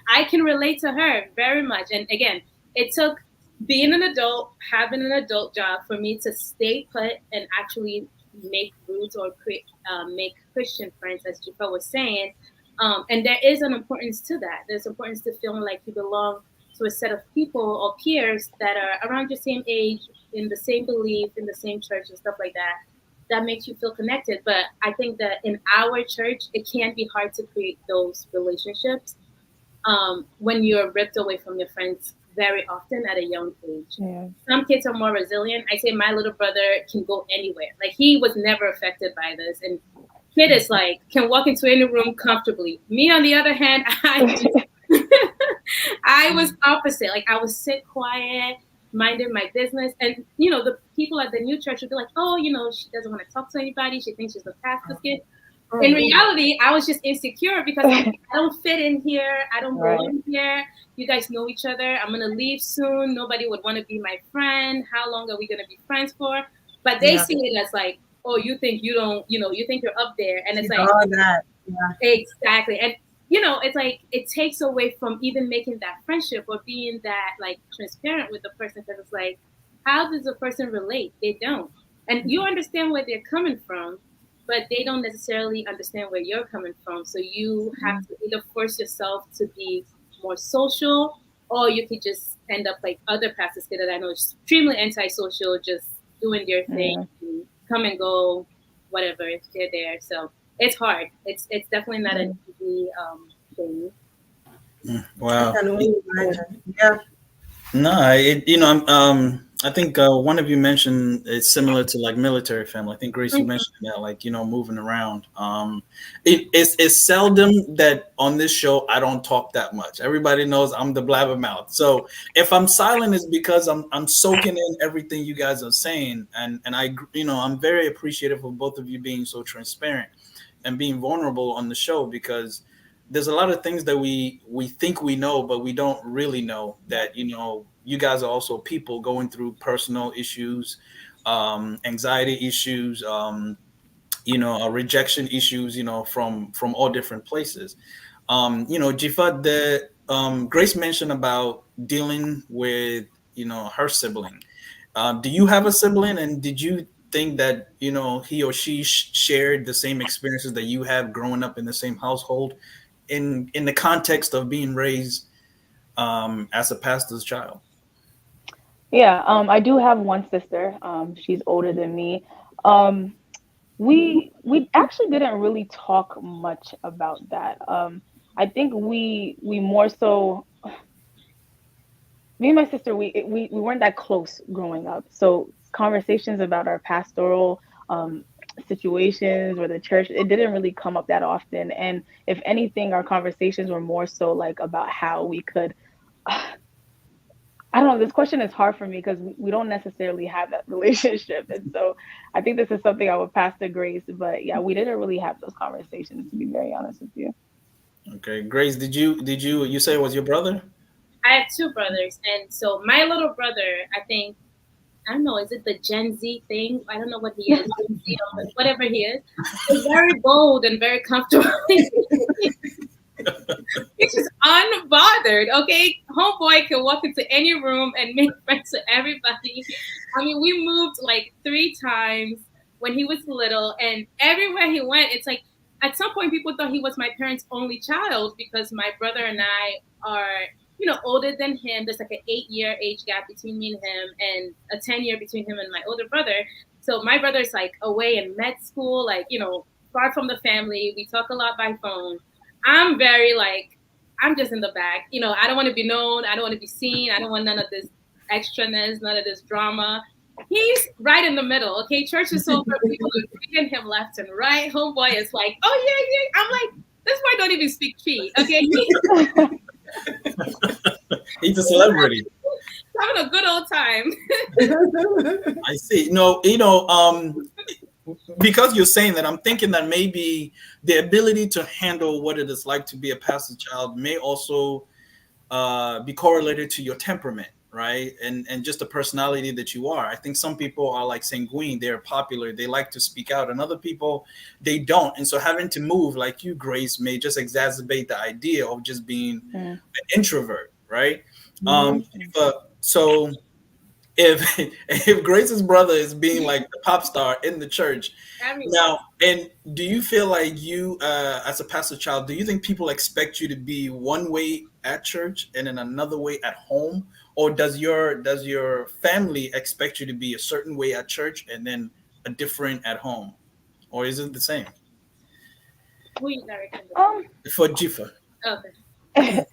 I can relate to her very much. And again, it took being an adult, having an adult job for me to stay put and actually make roots or create, make Christian friends, as Jipa was saying. And there is an importance to that. There's importance to feeling like you belong to a set of people or peers that are around your same age, in the same belief, in the same church and stuff like that. That makes you feel connected. But I think that in our church, it can be hard to create those relationships when you're ripped away from your friends very often at a young age. yeah. Some kids are more resilient. I say my little brother can go anywhere. Like he was never affected by this. And kid is like can walk into any room comfortably. Me on the other hand, I was opposite. Like I was sit quiet, minding my business. And the people at the new church would be like, oh, she doesn't want to talk to anybody. She thinks she's the pastor's kid. In reality, I was just insecure because I'm like, I don't fit in here. I don't Right. belong here. You guys know each other. I'm gonna leave soon. Nobody would want to be my friend. How long are we gonna be friends for? But they Yeah. see it as like, oh, you think you don't, you think you're up there, and it's like All that. Yeah. exactly. And you know, it's like it takes away from even making that friendship or being that like transparent with the person, because it's like, how does a person relate? They don't. And you understand where they're coming from, but they don't necessarily understand where you're coming from. So you have to either force yourself to be more social, or you could just end up like other pastors that I know extremely antisocial, just doing their thing, and come and go, whatever, if they're there. So it's hard. It's definitely not an easy thing. Wow. I can only imagine. Yeah. No, I think one of you mentioned it's similar to like military family. I think Grace, you mentioned that, like, moving around. It's seldom that on this show I don't talk that much. Everybody knows I'm the blabbermouth. So if I'm silent, it's because I'm soaking in everything you guys are saying, and I'm very appreciative of both of you being so transparent and being vulnerable on the show, because there's a lot of things that we think we know, but we don't really know that, you guys are also people going through personal issues, anxiety issues, rejection issues, from all different places. Jifa, Grace mentioned about dealing with, her sibling. Do you have a sibling, and did you think that, he or she shared the same experiences that you have growing up in the same household, in the context of being raised as a pastor's child? Yeah, I do have one sister. She's older than me. We actually didn't really talk much about that. I think we more so, me and my sister, we weren't that close growing up. So conversations about our pastoral situations or the church, it didn't really come up that often. And if anything, our conversations were more so like about how we could, I don't know, this question is hard for me because we don't necessarily have that relationship. And so I think this is something I would pass to Grace, but yeah, we didn't really have those conversations, to be very honest with you. Okay. Grace, did you say it was your brother? I have two brothers, and so my little brother, I don't know, is it the Gen Z thing? I don't know what he is, Gen Z or whatever he is. He's very bold and very comfortable. He's just unbothered, okay? Homeboy can walk into any room and make friends with everybody. I mean, we moved like 3 times when he was little, and everywhere he went, it's like, at some point people thought he was my parents' only child, because my brother and I are, older than him. There's like an 8-year age gap between me and him, and a 10-year between him and my older brother. So my brother's like away in med school, like, far from the family. We talk a lot by phone. I'm very like, I'm just in the back. I don't want to be known. I don't want to be seen. I don't want none of this extraness, none of this drama. He's right in the middle, okay? Church is over. People are treating him left and right. Homeboy is like, oh, yeah. I'm like, this boy don't even speak Chi, okay? He's a celebrity. Having a good old time. I see. Because you're saying that, I'm thinking that maybe the ability to handle what it is like to be a pastor's child may also be correlated to your temperament, right? And just the personality that you are. I think some people are like sanguine, they're popular, they like to speak out, and other people, they don't. And so having to move like you, Grace, may just exacerbate the idea of just being an introvert, right? So if Grace's brother is being like the pop star in the church now, and do you feel like you, as a pastor child, do you think people expect you to be one way at church and then another way at home, or does your family expect you to be a certain way at church and then a different at home, or is it the same? Who you directing? For Jifa. Okay.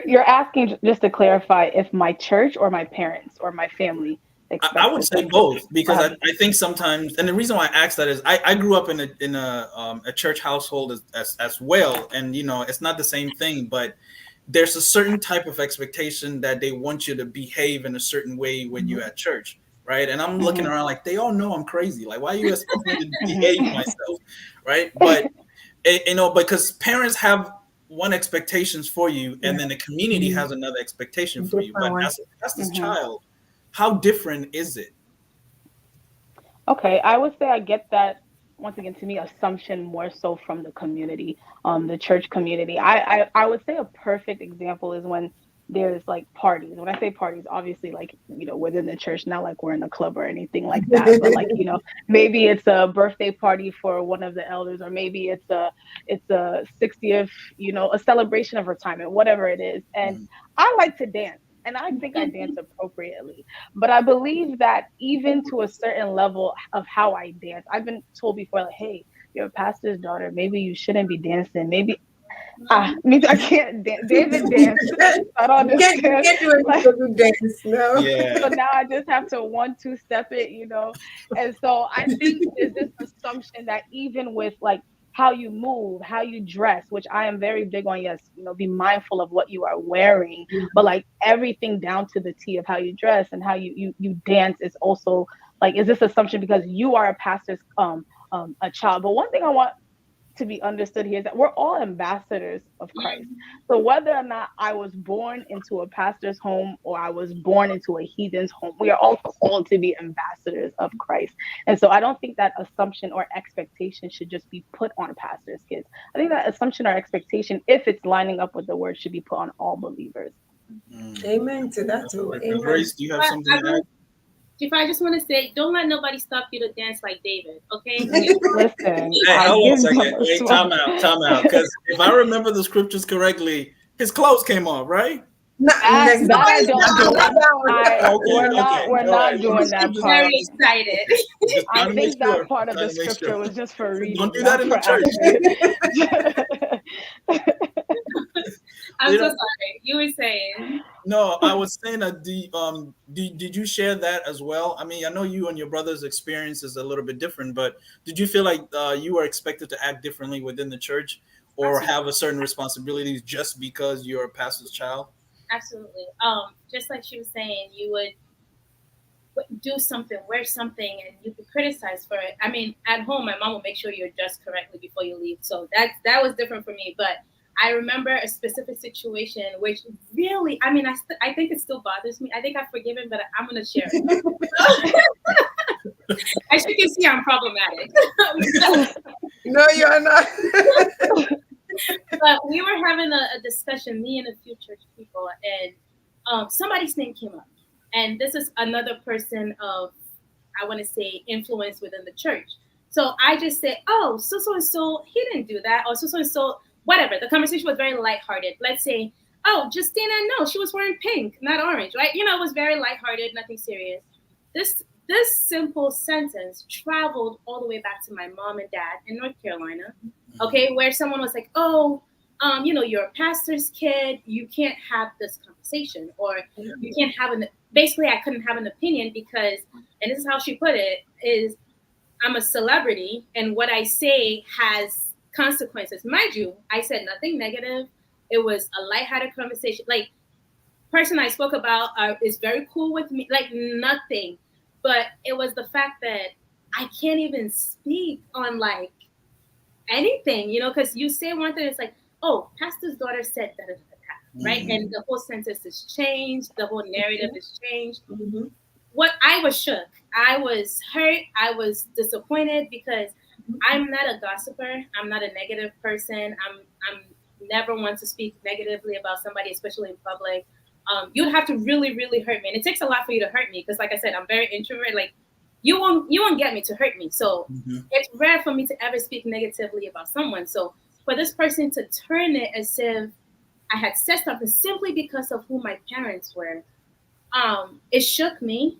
You're asking, just to clarify, if my church or my parents or my family expect. I would say both, because I think sometimes, and the reason why I asked that is I grew up in a church household as well, and it's not the same thing, but there's a certain type of expectation that they want you to behave in a certain way when you're at church, right? And I'm looking around like, they all know I'm crazy. Like, why are you expecting me to behave myself, right? But because parents have one expectations for you, and then the community has another expectation for you. But as this child, how different is it? Okay, I would say I get that once again, to me, assumption more so from the community, the church community. I would say a perfect example is when there's like parties. When I say parties, obviously, like, within the church, not like we're in a club or anything like that, but like, maybe it's a birthday party for one of the elders, or maybe it's a 60th, a celebration of retirement, whatever it is. And I like to dance. And I think I dance appropriately. But I believe that even to a certain level of how I dance, I've been told before, like, hey, you're a pastor's daughter. Maybe you shouldn't be dancing. Maybe, me too, I can't dance. David danced. I don't You can't understand. do it Like, with the dance, no. Yeah. so now I just have to 1-2 step it, And so I think there's this assumption that even with like how you move, how you dress, which I am very big on, yes, be mindful of what you are wearing, but like everything down to the T of how you dress and how you dance is also like, is this assumption because you are a pastor's a child? But one thing I want to be understood here is that we're all ambassadors of Christ. So whether or not I was born into a pastor's home or I was born into a heathen's home, we are all called to be ambassadors of Christ. And so I don't think that assumption or expectation should just be put on pastor's kids. I think that assumption or expectation, if it's lining up with the word, should be put on all believers. Amen to that too. Amen. Grace, do you have something to add? If I just want to say, don't let nobody stop you to dance like David, okay? Listen, Hey, I hold on a give second. them a Hey, sword. time out. Because if I remember the scriptures correctly, his clothes came off, right? Not, That I nobody's don't not do. doing that one. We're all not right. doing that I'm part. very excited. Just trying I to make think that sure. part of the Trying to make scripture sure. was just for reading, Don't do not that in the for church. acting. I'm You so know- sorry. You were saying. No, I was saying that did you share that as well? I mean, I know you and your brother's experience is a little bit different, but did you feel like you were expected to act differently within the church or have a certain responsibilities just because you're a pastor's child? Absolutely. Just like she was saying, you would do something, wear something, and you could criticize for it. I mean, at home, my mom will make sure you're dressed correctly before you leave. So that was different for me. But I remember a specific situation which really, I mean, I think it still bothers me. I think I've forgiven, but I'm going to share it. As you can see, I'm problematic. No, you're not. But we were having a discussion, me and a few church people, and somebody's name came up. And this is another person of, I want to say, influence within the church. So I just said, oh, so-and-so, he didn't do that. Or so-and-so, whatever. The conversation was very lighthearted. Let's say, oh, Justina, no, she was wearing pink, not orange, right? You know, it was very lighthearted, nothing serious. This simple sentence traveled all the way back to my mom and dad in North Carolina, okay, where someone was like, oh, you're a pastor's kid, you can't have this conversation, or you can't have basically I couldn't have an opinion because, and this is how she put it, is I'm a celebrity and what I say has consequences. Mind you, I said nothing negative. It was a lighthearted conversation. Like, person I spoke about is very cool with me, like nothing. But it was the fact that I can't even speak on like anything, because you say one thing, it's like, oh, pastor's daughter said that, right? Mm-hmm. And the whole sentence is changed. The whole narrative is changed. Mm-hmm. What I was shook. I was hurt. I was disappointed because I'm not a gossiper. I'm not a negative person. I'm never one to speak negatively about somebody, especially in public. You'd have to really, really hurt me. And it takes a lot for you to hurt me because, like I said, I'm very introverted. Like, you won't get me to hurt me. So it's rare for me to ever speak negatively about someone. So for this person to turn it as if I had said something simply because of who my parents were, it shook me.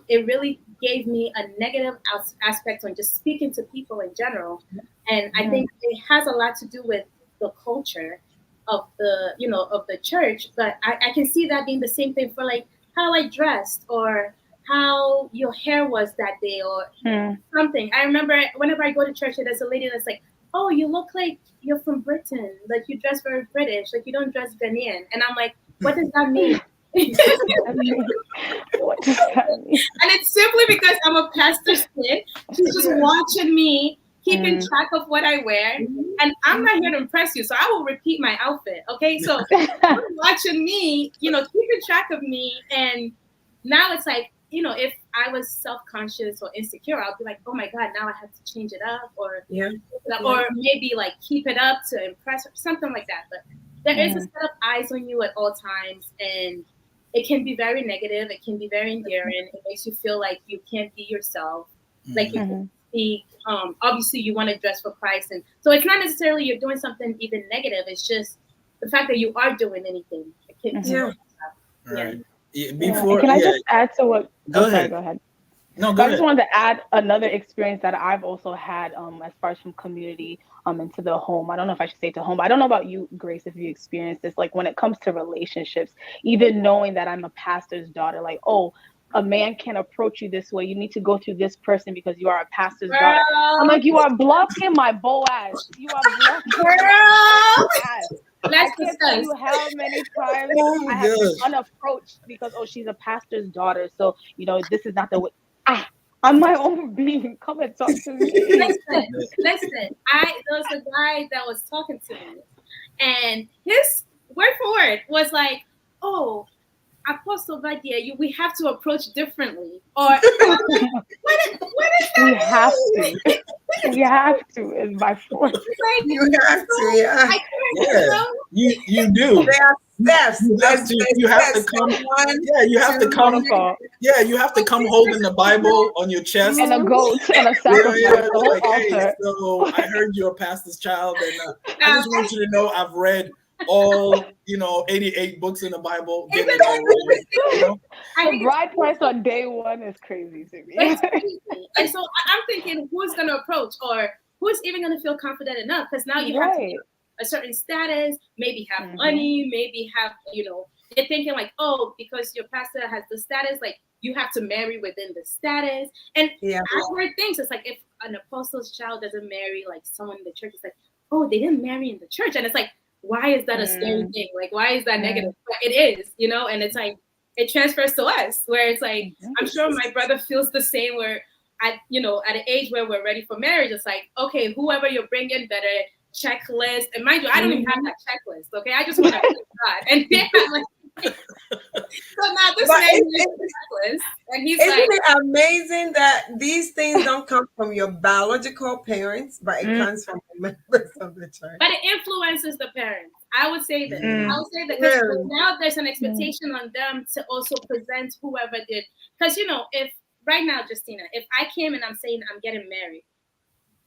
It really gave me a negative aspect on just speaking to people in general. And I think it has a lot to do with the culture of the church. But I can see that being the same thing for like how I dressed or how your hair was that day or something. I remember whenever I go to church, there's a lady that's like, oh, you look like you're from Britain. Like, you dress very British. Like, you don't dress Ghanaian. And I'm like, what does that mean? What does that mean? And it's simply because I'm a pastor's kid. She's just watching me, keeping track of what I wear. And I'm not here to impress you, so I will repeat my outfit. Okay, so you're watching me, keeping track of me. And now it's like, you know, if I was self-conscious or insecure, I'll be like, oh my God, now I have to change it up, or or maybe like keep it up to impress or something like that. But there is a set of eyes on you at all times, and it can be very negative. It can be very endearing. It makes you feel like you can't be yourself, like you can speak. Obviously, you want to dress for Christ, and so it's not necessarily you're doing something even negative. It's just the fact that you are doing anything. It can, Right. Yeah, Before, can I just add to what? Go ahead. Sorry, go ahead. No, So go I ahead. just wanted to add another experience that I've also had as far as from community into the home. I don't know if I should say to home, but I don't know about you, Grace, if you experienced this, like when it comes to relationships, even knowing that I'm a pastor's daughter, like, oh, a man can't approach you this way. You need to go through this person because you are a pastor's daughter. I'm like, you are blocking my Boaz. You are blocking my Boaz. I let's can't tell discuss. you how many times Oh, I have been gosh. unapproached because, oh, she's a pastor's daughter. So, you know, this is not the way. I'm my own being. Come and talk to me. Listen. There was a guy that was talking to me, and his word for word was like, "Oh, Apostle Vadia, we have to approach differently." Or what is that? We have to. We have to. Is my point. Like, You have to, yeah. I can't, Yeah, you do. There are steps. You have to come. Yeah, you have to come. Protocol. Yeah, you have to come holding the Bible on your chest. And a goat and a Yeah, sacrifice. yeah. The whole Like, hey, altar. so I heard you're a pastor's child, and I just want you to know I've read all 88 books in the Bible. Get it already, you know? I The think bride price on day one is crazy to me. it's crazy. And so I'm thinking, who's going to approach, or who's even going to feel confident enough? Because now you have to Right. have a certain status, maybe have Mhm. money, maybe have, they're thinking like, oh, because your pastor has the status, like you have to marry within the status. And Yeah. I've heard things. It's like if an apostle's child doesn't marry like someone in the church, it's like, oh, they didn't marry in the church. And it's like, why is that a scary thing? Like, why is that negative? But it is, and it's like, it transfers to us where it's like, I'm sure my brother feels the same where at an age where we're ready for marriage, it's like, okay, whoever you're bringing better checklist. And mind you, I don't even have that checklist. Okay. I just want to please God. And yeah, like, so now this man needs a checklist. And he's Isn't like, it amazing that these things don't come from your biological parents, but it comes from the members of the church? but it influences the parents. I would say that. Mm. I would say that because Really? now there's an expectation on them to also present whoever did. Because if right now, Justina, if I came and I'm saying I'm getting married,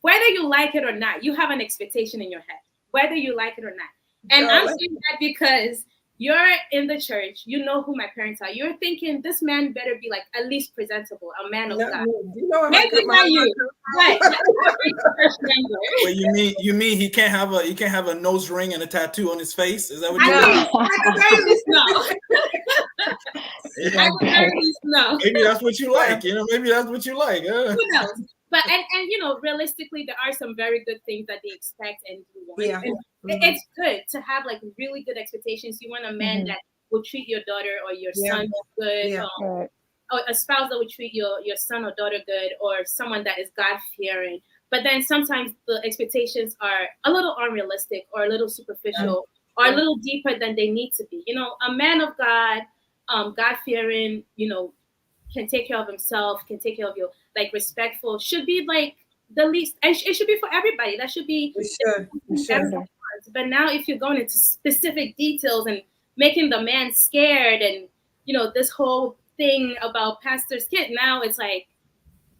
whether you like it or not, you have an expectation in your head, whether you like it or not. And I'm saying that because you're in the church, you know who my parents are. You're thinking this man better be like at least presentable, a man of God. Do you know Maybe not you, but Well, you mean he can't have a nose ring and a tattoo on his face? Is that what I you mean? mean, at the very least, no. At the very least, no. Maybe that's what you like. Maybe that's what you like. Who knows? But and realistically, there are some very good things that they expect and do want. Yeah. And it's good to have like really good expectations. You want a man that will treat your daughter or your son good. Yeah. Or a spouse that would treat your son or daughter good, or someone that is God-fearing. But then sometimes the expectations are a little unrealistic or a little superficial or a little deeper than they need to be. A man of God, God-fearing, can take care of himself, can take care of you, like respectful, should be like the least, and it should be for everybody. That should be. We should. But now if you're going into specific details and making the man scared and, this whole thing about pastor's kid, now it's like,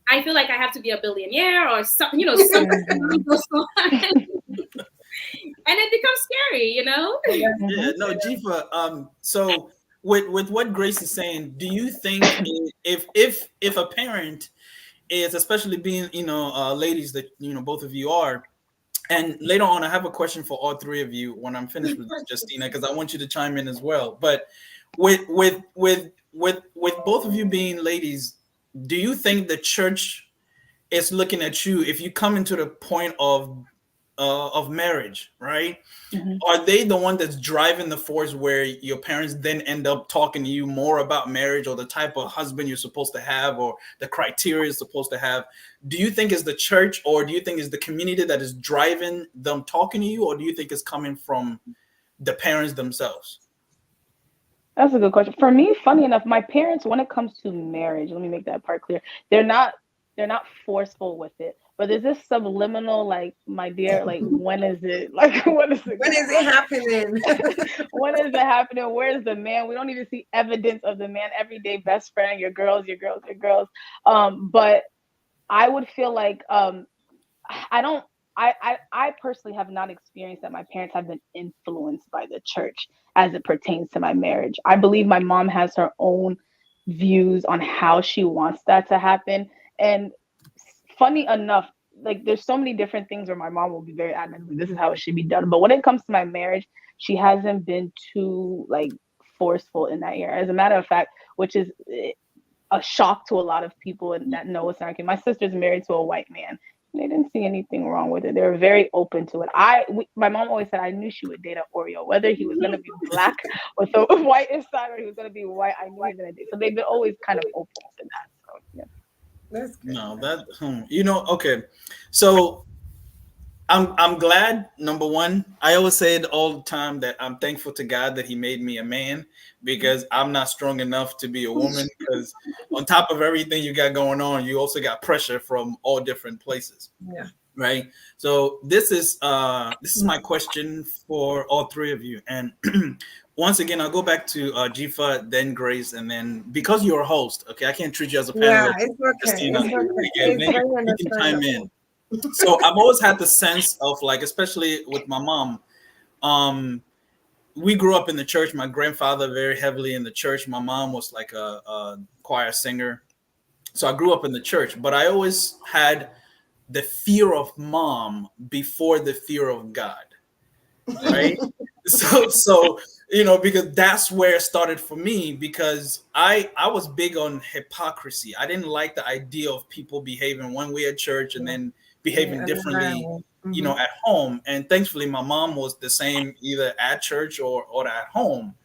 I feel like I have to be a billionaire or something, something. And it becomes scary, Yeah, no, Jifa. So with what Grace is saying, do you think if a parent is, especially being ladies that both of you are, and later on I have a question for all three of you when I'm finished with this, Justina, because I want you to chime in as well. But with both of you being ladies, do you think the church is looking at you if you come into the point of marriage, right? Are they the one that's driving the force where your parents then end up talking to you more about marriage or the type of husband you're supposed to have or the criteria you're supposed to have? Do you think it's the church, or do you think it's the community that is driving them talking to you, or do you think it's coming from the parents themselves? That's a good question. For me, funny enough, my parents, when it comes to marriage, let me make that part clear. They're not they're not forceful with it. But there's this subliminal, like, my dear, like, when is it? Like, when is it When gonna is it happening? happen? When is it happening? Where's the man? We don't even see evidence of the man. Everyday best friend, your girls, your girls, your girls. But I would feel like I don't I personally have not experienced that my parents have been influenced by the church as it pertains to my marriage. I believe my mom has her own views on how she wants that to happen. And funny enough, like, there's so many different things where my mom will be very adamant, like, this is how it should be done. But when it comes to my marriage, she hasn't been too, like, forceful in that area. As a matter of fact, which is a shock to a lot of people and that know it's not okay. My sister's married to a white man. They didn't see anything wrong with it. They were very open to it. My mom always said I knew she would date an Oreo, whether he was gonna be black with a white inside or he was gonna be white. I knew he was gonna date. So they've been always kind of open to that. So yeah. That's good. No, that okay. So I'm glad. Number one, I always say it all the time that I'm thankful to God that He made me a man because I'm not strong enough to be a woman. Because on top of everything you got going on, you also got pressure from all different places. Yeah. Right. So this is my question for all three of you. And once again, I'll go back to Jifa, then Grace, and then because you're a host, okay, I can't treat you as a Yeah, panelist. it's okay. Christina, It's okay. again, It's then very you can chime understandable. in. So I've always had the sense of, like, especially with my mom, we grew up in the church. My grandfather very heavily in the church. My mom was like a choir singer. So I grew up in the church, but I always had the fear of mom before the fear of God, right? So because that's where it started for me, because I was big on hypocrisy. I didn't like the idea of people behaving one way at church and then behaving Yeah, differently mm-hmm. at home. And thankfully my mom was the same either at church or at home.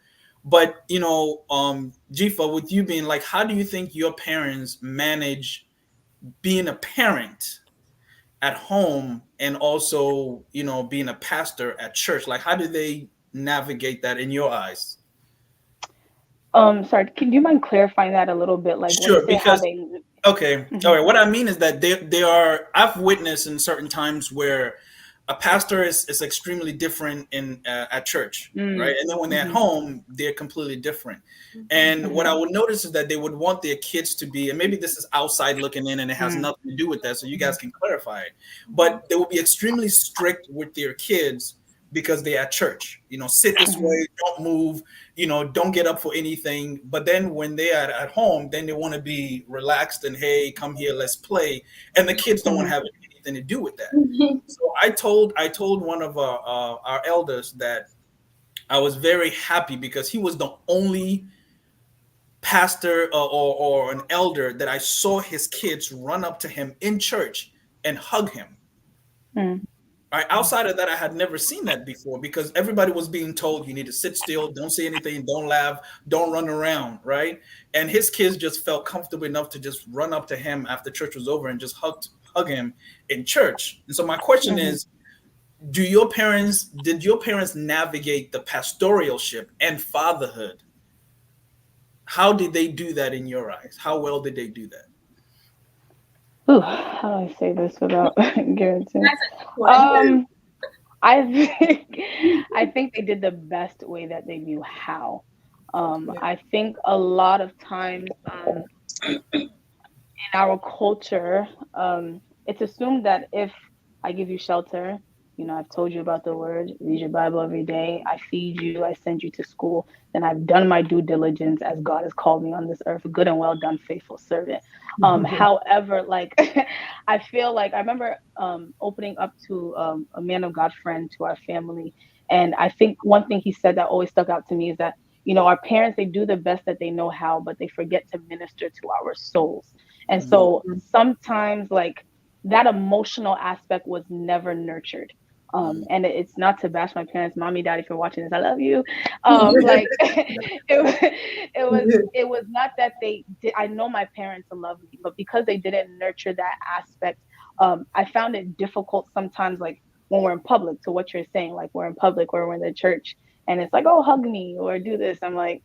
But Jifa, with you being like, how do you think your parents manage being a parent at home and also being a pastor at church? Like, how do they navigate that in your eyes? Sorry, can you mind clarifying that a little bit? Like, when you Sure, say how because they okay, Mhm. all right, what I mean is that they are, I've witnessed in certain times where a pastor is extremely different in at church, right? And then when they're at Mhm. home, they're completely different. And what I Mhm. would notice is that they would want their kids to be, and maybe this is outside looking in and it has Mm. nothing to do with that, so you guys can clarify it. But they will be extremely strict with their kids because they're at church. Sit this Mhm. way, don't move, don't get up for anything. But then when they're at home, then they want to be relaxed and, hey, come here, let's play. And the kids don't want to Mhm. have anything to do with that. So I told one of our elders that I was very happy because he was the only pastor or an elder that I saw his kids run up to him in church and hug him. Mm. Right. Outside of that, I had never seen that before because everybody was being told you need to sit still, don't say anything, don't laugh, don't run around, right? And his kids just felt comfortable enough to just run up to him after church was over and just hug him in church. And so my question Mhm. is, did your parents navigate the pastoralship and fatherhood? How did they do that in your eyes? How well did they do that? Ooh, how do I say this without guaranteeing? That's a good question. Um, I think I think they did the best way that they knew how. Yeah. I think a lot of times, in our culture, it's assumed that if I give you shelter, I've told you about the word, read your Bible every day, I feed you, I send you to school, then I've done my due diligence as God has called me on this earth. Good and well done, faithful servant. However, like, I feel like I remember opening up to a man of God friend to our family. And I think one thing he said that always stuck out to me is that, our parents, they do the best that they know how, but they forget to minister to our souls. And Mhm. so sometimes, like, that emotional aspect was never nurtured. And it's not to bash my parents, mommy, daddy, for watching this. I love you. Like, it was not that they did. I know my parents love me, but because they didn't nurture that aspect, I found it difficult sometimes. Like, when we're in public, to what you're saying, like, we're in public or we're in the church, and it's like, oh, hug me or do this. I'm like,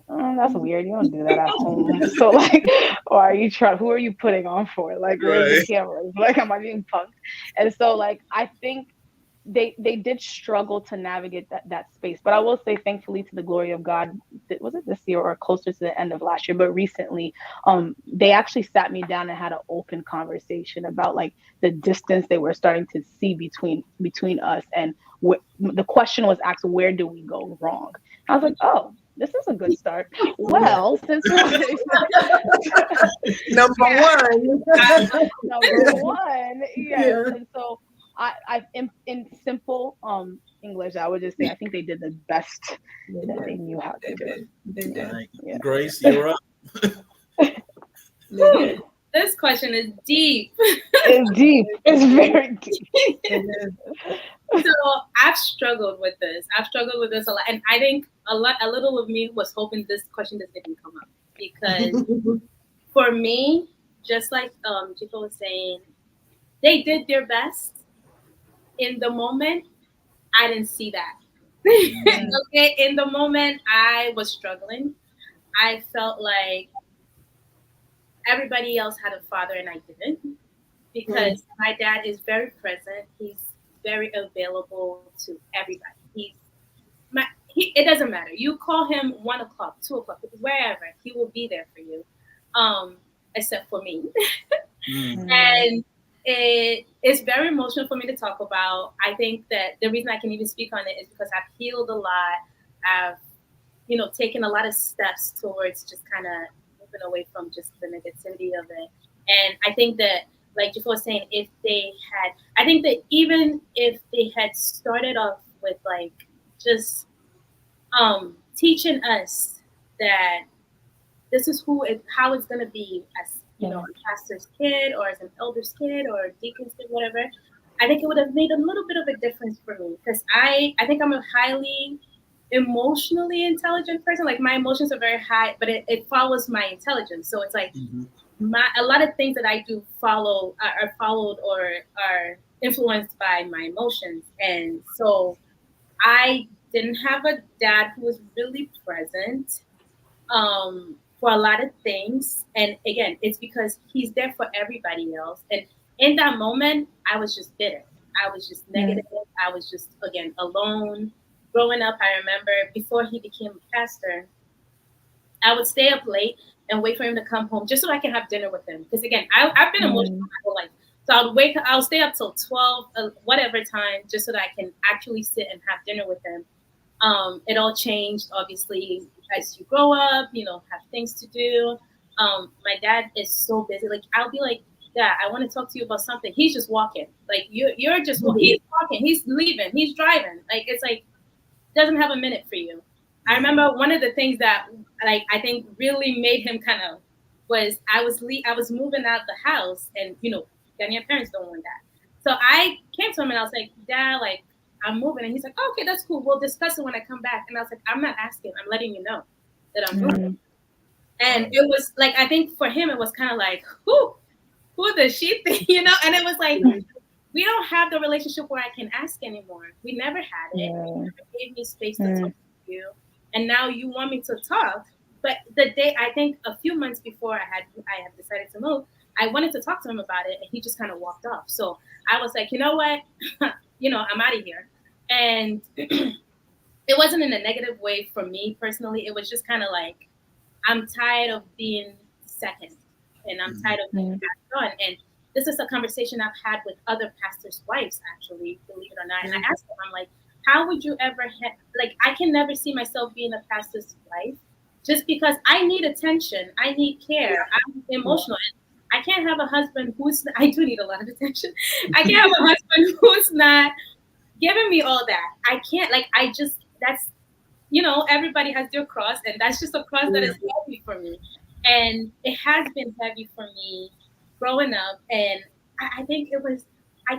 That's weird. You don't do that at home. So like, or are you trying? Who are you putting on for? Like, where's the Right. cameras? Like, am I being punked? And so like, I think they did struggle to navigate that space. But I will say, thankfully, to the glory of God, was it this year or closer to the end of last year? But recently, they actually sat me down and had an open conversation about like the distance they were starting to see between us, and the question was asked, where do we go wrong? I was like, oh, this is a good start. Well, since Number one. number one, yes. And so I in simple English, I would just say I think they did the best that they knew how to do. They did. Right. Yeah. Grace, you're up. Whew, this question is deep. It's deep. It's very deep. So I've struggled with this. I've struggled with this a lot, and I think a little of me was hoping this question doesn't even come up, because for me, just like Chico was saying, they did their best. In the moment, I didn't see that. Okay, in the moment, I was struggling. I felt like everybody else had a father and I didn't, because my dad is very present. He's very available to everybody. It doesn't matter. You call him 1 o'clock, 2 o'clock, wherever, he will be there for you, except for me. And it's very emotional for me to talk about. I think that the reason I can even speak on it is because I've healed a lot. I've, taken a lot of steps towards just kind of moving away from just the negativity of it. And I think that, like Jaffa was saying, I think that even if they had started off with like just teaching us that this is how it's going to be as a pastor's kid or as an elder's kid or a deacon's kid, whatever, I think it would have made a little bit of a difference for me, because I think I'm a highly emotionally intelligent person. Like my emotions are very high, but it follows my intelligence. So it's like a lot of things that I do are followed or are influenced by my emotions. And so I didn't have a dad who was really present for a lot of things. And again, it's because he's there for everybody else. And in that moment, I was just bitter. I was just negative. I was just, again, alone. Growing up, I remember before he became a pastor, I would stay up late and wait for him to come home just so I can have dinner with him. Because again, I've been emotional my whole life. So I'll stay up till 12, whatever time, just so that I can actually sit and have dinner with him. It all changed, obviously, as you grow up, have things to do. My dad is so busy. Like, I'll be like, Dad, I want to talk to you about something. He's just walking. Like, you're just, he's walking, he's leaving, he's driving. Like, it's like, doesn't have a minute for you. I remember one of the things that, like, I think really made him kind of was I was moving out the house, and, Ghanaian parents don't want that. So I came to him and I was like, Dad, like, I'm moving. And he's like, oh, okay, that's cool. We'll discuss it when I come back. And I was like, I'm not asking. I'm letting you know that I'm moving. And it was like, I think for him, it was kind of like, who does she think, And it was like, we don't have the relationship where I can ask anymore. We never had it. You never gave me space to talk to you. And now you want me to talk. But the day, I think a few months before I had decided to move, I wanted to talk to him about it, and he just kind of walked off. So I was like, you know what? I'm out of here. And it wasn't in a negative way for me personally. It was just kind of like, I'm tired of being second, and I'm tired of being passed on. And this is a conversation I've had with other pastors' wives, actually, believe it or not. And I asked them, I'm like, how would you ever I can never see myself being a pastor's wife, just because I need attention. I need care. I'm emotional. I can't have a husband I do need a lot of attention. I can't have a husband who's not giving me all that. I can't, that's, everybody has their cross, and that's just a cross that is heavy for me. And it has been heavy for me growing up. And I think it was,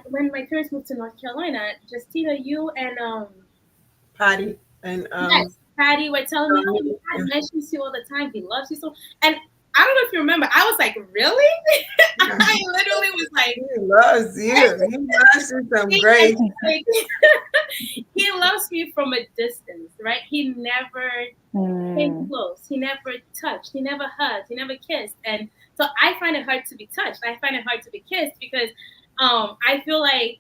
when my parents moved to North Carolina, Justina, you and Patty and yes, Patty were telling me, oh, he mentions you all the time. He loves you so. And I don't know if you remember, I was like, really? I literally was like He loves you. He loves you some he, grace. like, he loves me from a distance, right? He never came Mm. close. He never touched. He never hugged. He never kissed. And so I find it hard to be touched. I find it hard to be kissed because I feel like,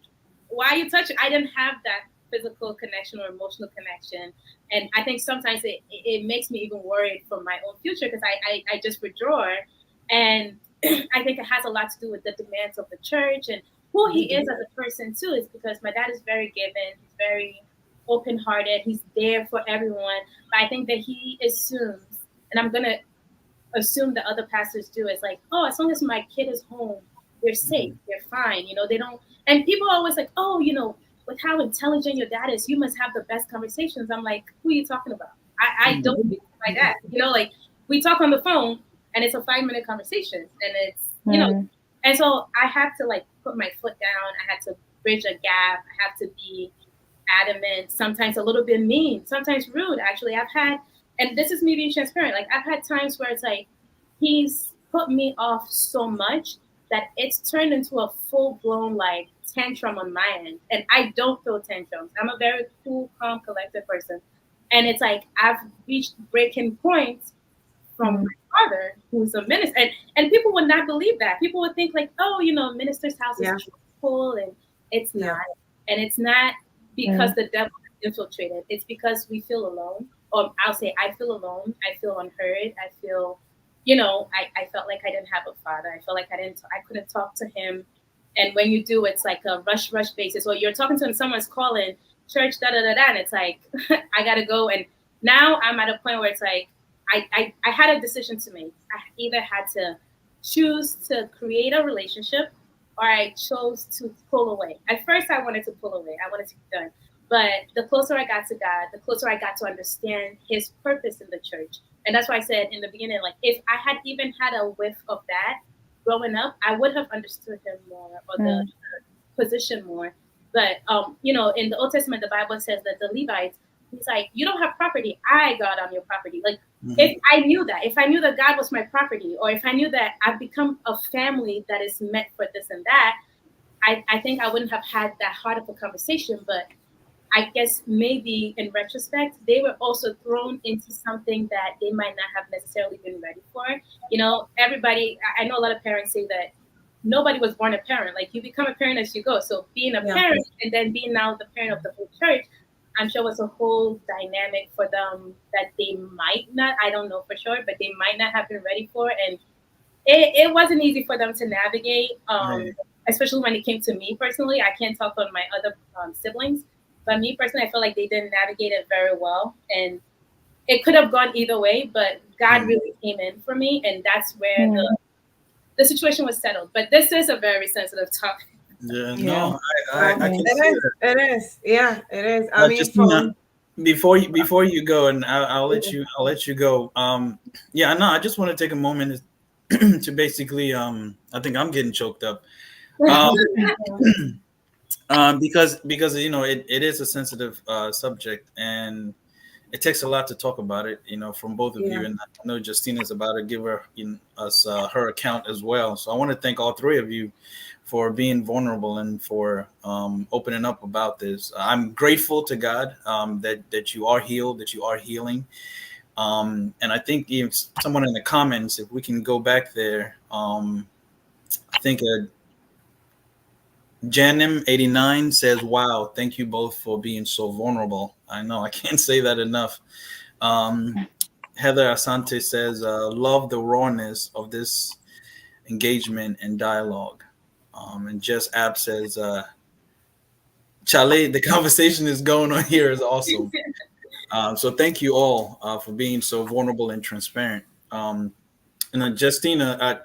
why are you touching? I didn't have that physical connection or emotional connection. And I think sometimes it makes me even worried for my own future because I just withdraw. And I think it has a lot to do with the demands of the church and who he is as a person too. Is because my dad is very given. He's very open hearted. He's there for everyone. But I think that he assumes, and I'm gonna assume that other pastors do, is like, oh, as long as my kid is home, they're safe, they're fine. They don't. And people are always like, oh, with how intelligent your dad is, you must have the best conversations. I'm like, who are you talking about? I don't speak to my dad. Like we talk on the phone and it's a 5-minute conversation and it's. And so I had to like put my foot down. I had to bridge a gap. I have to be adamant, sometimes a little bit mean, sometimes rude. Actually, I've had, and this is me being transparent, like I've had times where it's like he's put me off so much that it's turned into a full-blown like tantrum on my end. And I don't throw tantrums. I'm a very cool, calm, collected person. And it's like I've reached breaking points from my father, who's a minister. And people would not believe that. People would think like, oh, minister's house is peaceful, and it's not. And it's not because the devil infiltrated. It's because we feel alone. Or I'll say I feel alone. I feel unheard. I feel, I felt like I didn't have a father. I felt like I couldn't talk to him. And when you do, it's like a rush basis. Or you're talking to him, someone's calling church, da da da da, and it's like I gotta go. And now I'm at a point where it's like I had a decision to make. I either had to choose to create a relationship or I chose to pull away. At first, I wanted to pull away. I wanted to be done. But the closer I got to God, the closer I got to understand his purpose in the church. And that's why I said in the beginning, like, if I had even had a whiff of that growing up, I would have understood him more or the position more. But, in the Old Testament, the Bible says that the Levites, he's like, you don't have property. I, God, am your property. Like, if I knew that God was my property, or if I knew that I've become a family that is meant for this and that, I think I wouldn't have had that hard of a conversation. But I guess maybe in retrospect, they were also thrown into something that they might not have necessarily been ready for. Everybody, I know a lot of parents say that nobody was born a parent. Like, you become a parent as you go. So being a parent and then being now the parent of the whole church, I'm sure was a whole dynamic for them that they might not, I don't know for sure, but they might not have been ready for. And it wasn't easy for them to navigate, especially when it came to me personally. I can't talk on my other siblings, but me personally, I feel like they didn't navigate it very well. And it could have gone either way, but God really came in for me. And that's where the situation was settled. But this is a very sensitive topic. Yeah, no, I can see that. It is. Yeah, it is. I mean, Justina, before you go, and I'll let you go. Yeah, no, I just want to take a moment to basically, I think I'm getting choked up, because it is a sensitive subject, and it takes a lot to talk about it, from both of you. And I know Justina's about to give us her account as well. So I want to thank all three of you for being vulnerable and for opening up about this. I'm grateful to God that you are healed, that you are healing. And I think if someone in the comments, if we can go back there, I think Janim89 says, wow, thank you both for being so vulnerable. I know I can't say that enough. Heather Asante says, love the rawness of this engagement and dialogue. And Jess App says, Chale, the conversation is going on here is awesome. So thank you all for being so vulnerable and transparent. And then Justina,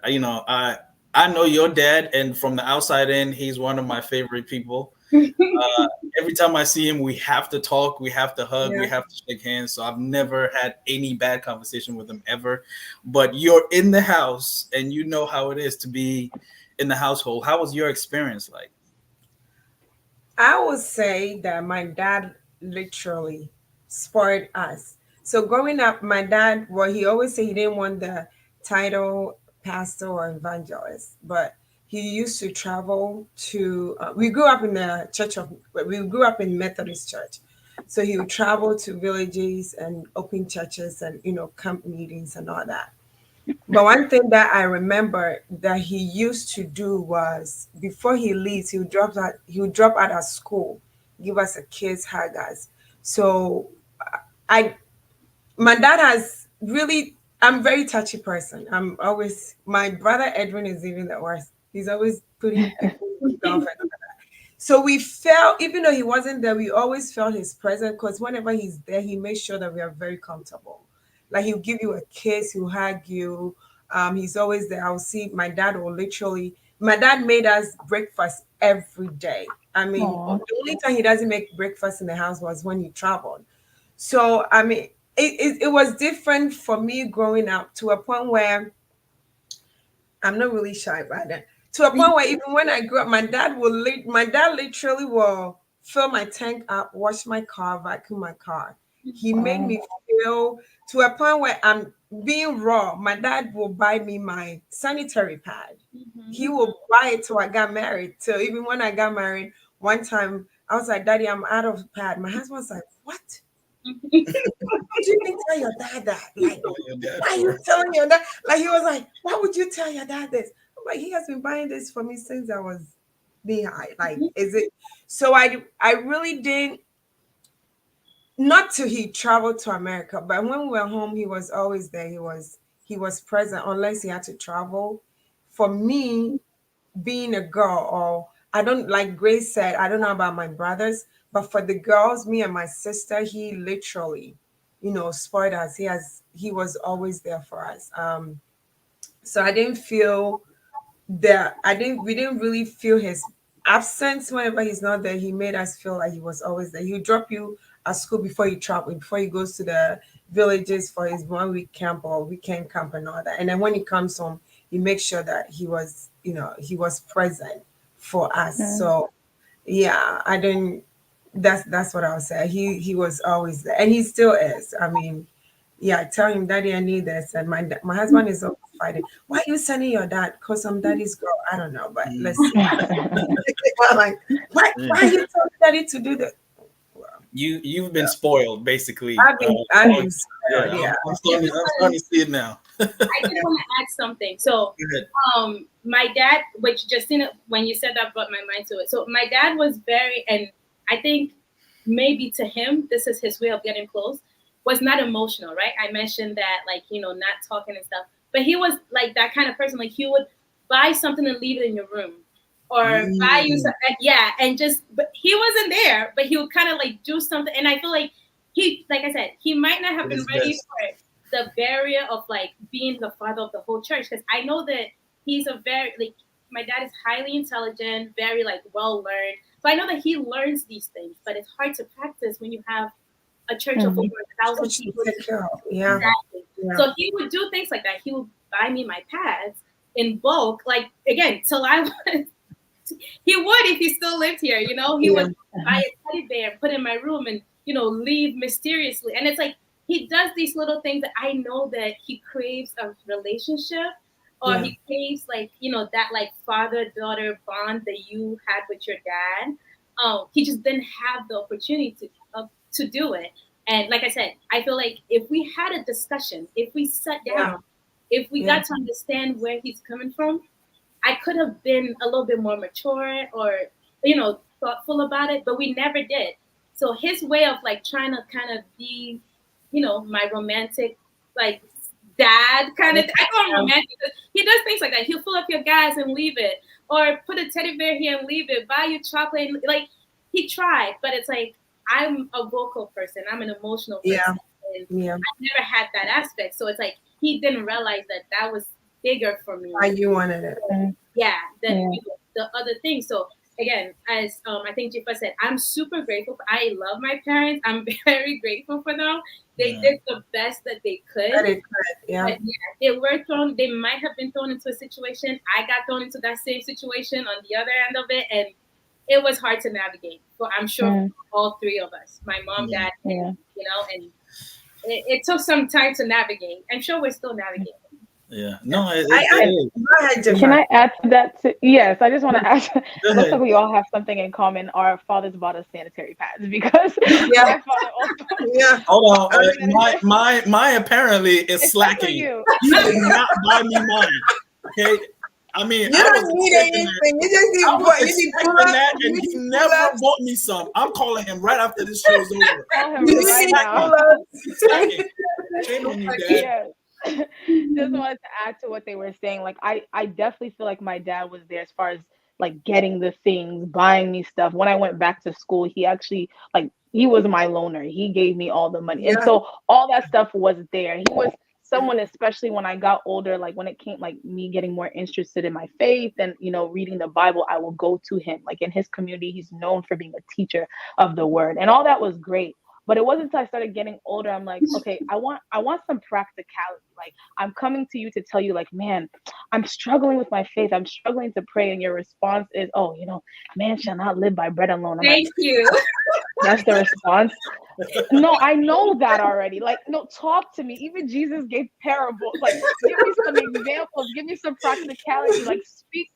I know your dad, and from the outside in, he's one of my favorite people. Every time I see him, we have to talk, we have to hug, we have to shake hands. So I've never had any bad conversation with him ever. But you're in the house, and you know how it is to be in the household. How was your experience like? I would say that my dad literally spoiled us. So growing up, my dad, well, he always said he didn't want the title pastor or evangelist, but he used to travel to. We grew up in the church of. We grew up in Methodist church, so he would travel to villages and open churches and camp meetings and all that. But one thing that I remember that he used to do was before he leaves, he would drop out of school, give us a kiss, hug us. So I my dad has really I'm very touchy person. I'm always my brother Edwin is even the worst. He's always putting people down and all that. So we felt, even though he wasn't there, we always felt his presence because whenever he's there, he makes sure that we are very comfortable. Like he'll give you a kiss, he'll hug you. He's always there. I'll see my dad will literally. My dad made us breakfast every day. I mean, Aw. the only time he doesn't make breakfast in the house was when he traveled. So I mean, it was different for me growing up to a point where I'm not really shy about that. To a point where even when I grew up, my dad literally will fill my tank up, wash my car, vacuum my car. He made Wow. me feel to a point where I'm being raw. My dad will buy me my sanitary pad. He will buy it till I got married. So even when I got married, one time I was like, Daddy, I'm out of pad. My husband was like, What? You didn't tell your dad that. Like, Your dad why are for you it. telling your dad? Like he was like, why would you tell your dad this? I'm like, he has been buying this for me since I was knee high. Like, is it so I really didn't not till he traveled to America, but when we were home, he was always there. He was present unless he had to travel. For me, being a girl, or I don't like Grace said, I don't know about my brothers, but for the girls, me and my sister, he literally, spoiled us. He was always there for us. So I didn't feel that we didn't really feel his absence whenever he's not there. He made us feel like he was always there. He would drop you at school before you travel, before he goes to the villages for his 1 week camp or weekend camp and all that. And then when he comes home, he makes sure that he was present for us. Mm. So yeah, I didn't that's what I would say. He was always there. And he still is. I mean, yeah, I tell him, Daddy, I need this. And my husband is always fighting. Why are you sending your dad? Because I'm daddy's girl. I don't know, but let's see. I'm like, why are you telling daddy to do that? Well, You've been spoiled basically. I've been scared, Yeah, yeah. I'm starting to see it now. Go I just want to add something. So, ahead. my dad, which Justina, when you said that, brought my mind to it. So, my dad was very, and I think maybe to him, this is his way of getting close, was not emotional, right? I mentioned that, like, not talking and stuff. But he was like that kind of person. Like, he would buy something and leave it in your room. Or buy you something, yeah, and but he wasn't there, but he would kind of like do something. And I feel like like I said, he might not have Did been his ready best. for the barrier of like being the father of the whole church. Because I know that he's a very, like, my dad is highly intelligent, very like well learned. So I know that he learns these things, but it's hard to practice when you have a church of over 1,000 She people. take care of, yeah. Exactly. Yeah. So he would do things like that. He would buy me my pads in bulk, like again, till I was. He would if he still lived here, He would buy a teddy bear and put in my room and, leave mysteriously. And it's like he does these little things that I know that he craves a relationship, or Yeah. he craves like, that like father-daughter bond that you had with your dad. He just didn't have the opportunity to do it. And like I said, I feel like if we had a discussion, if we sat down, Yeah. if we Yeah. got to understand where he's coming from, I could have been a little bit more mature or, thoughtful about it, but we never did. So his way of like trying to kind of be, my romantic, like dad kind of, I call him romantic. He does things like that. He'll fill up your gas and leave it, or put a teddy bear here and leave it, buy you chocolate. Like he tried, but it's like, I'm a vocal person. I'm an emotional person. Yeah. And Yeah. I never had that aspect. So it's like, he didn't realize that was bigger for me. Why you wanted it. Yeah, than Yeah. the other thing. So again, as I think Jifa said, I'm super grateful. I love my parents. I'm very grateful for them. They did the best that they could. That it could, yeah. But yeah, they were thrown. They might have been thrown into a situation. I got thrown into that same situation on the other end of it, and it was hard to navigate. For I'm sure for all three of us, my mom, dad, Yeah. and it took some time to navigate. I'm sure we're still navigating. Yeah. No, I it is. go ahead, Can Jemima. I add to that? Yes, I just want to add. Go Looks like ahead. we all have something in common. Our fathers bought us sanitary pads because Yeah, my father also. yeah. Hold on. Okay. My apparently is Except for slacking. you. He did not buy me mine. Okay. I mean, You I was don't need expecting that. anything. You just need I was you need expecting pull-ups. that, You and he need never pull-ups. bought me some. I'm calling him right after this show is over. Call him You He's right need now. slacking. pull-ups. He's slacking. Shame on you, Dad. Yes. Just wanted to add to what they were saying. Like I definitely feel like my dad was there as far as like getting the things, buying me stuff. When I went back to school, he actually like he was my loaner. He gave me all the money. And Yeah. so all that stuff was there. He was someone, especially when I got older, like when it came like me getting more interested in my faith and reading the Bible, I will go to him. Like in his community, he's known for being a teacher of the word. And all that was great. But it wasn't until I started getting older, I'm like, okay, I want some practicality. Like I'm coming to you to tell you, like, man, I'm struggling with my faith. I'm struggling to pray. And your response is, oh, man shall not live by bread alone. I'm like, Thank you. that's the response. No, I know that already. Like, no, talk to me. Even Jesus gave parables. Like, give me some examples. Give me some practicality. Like, speak.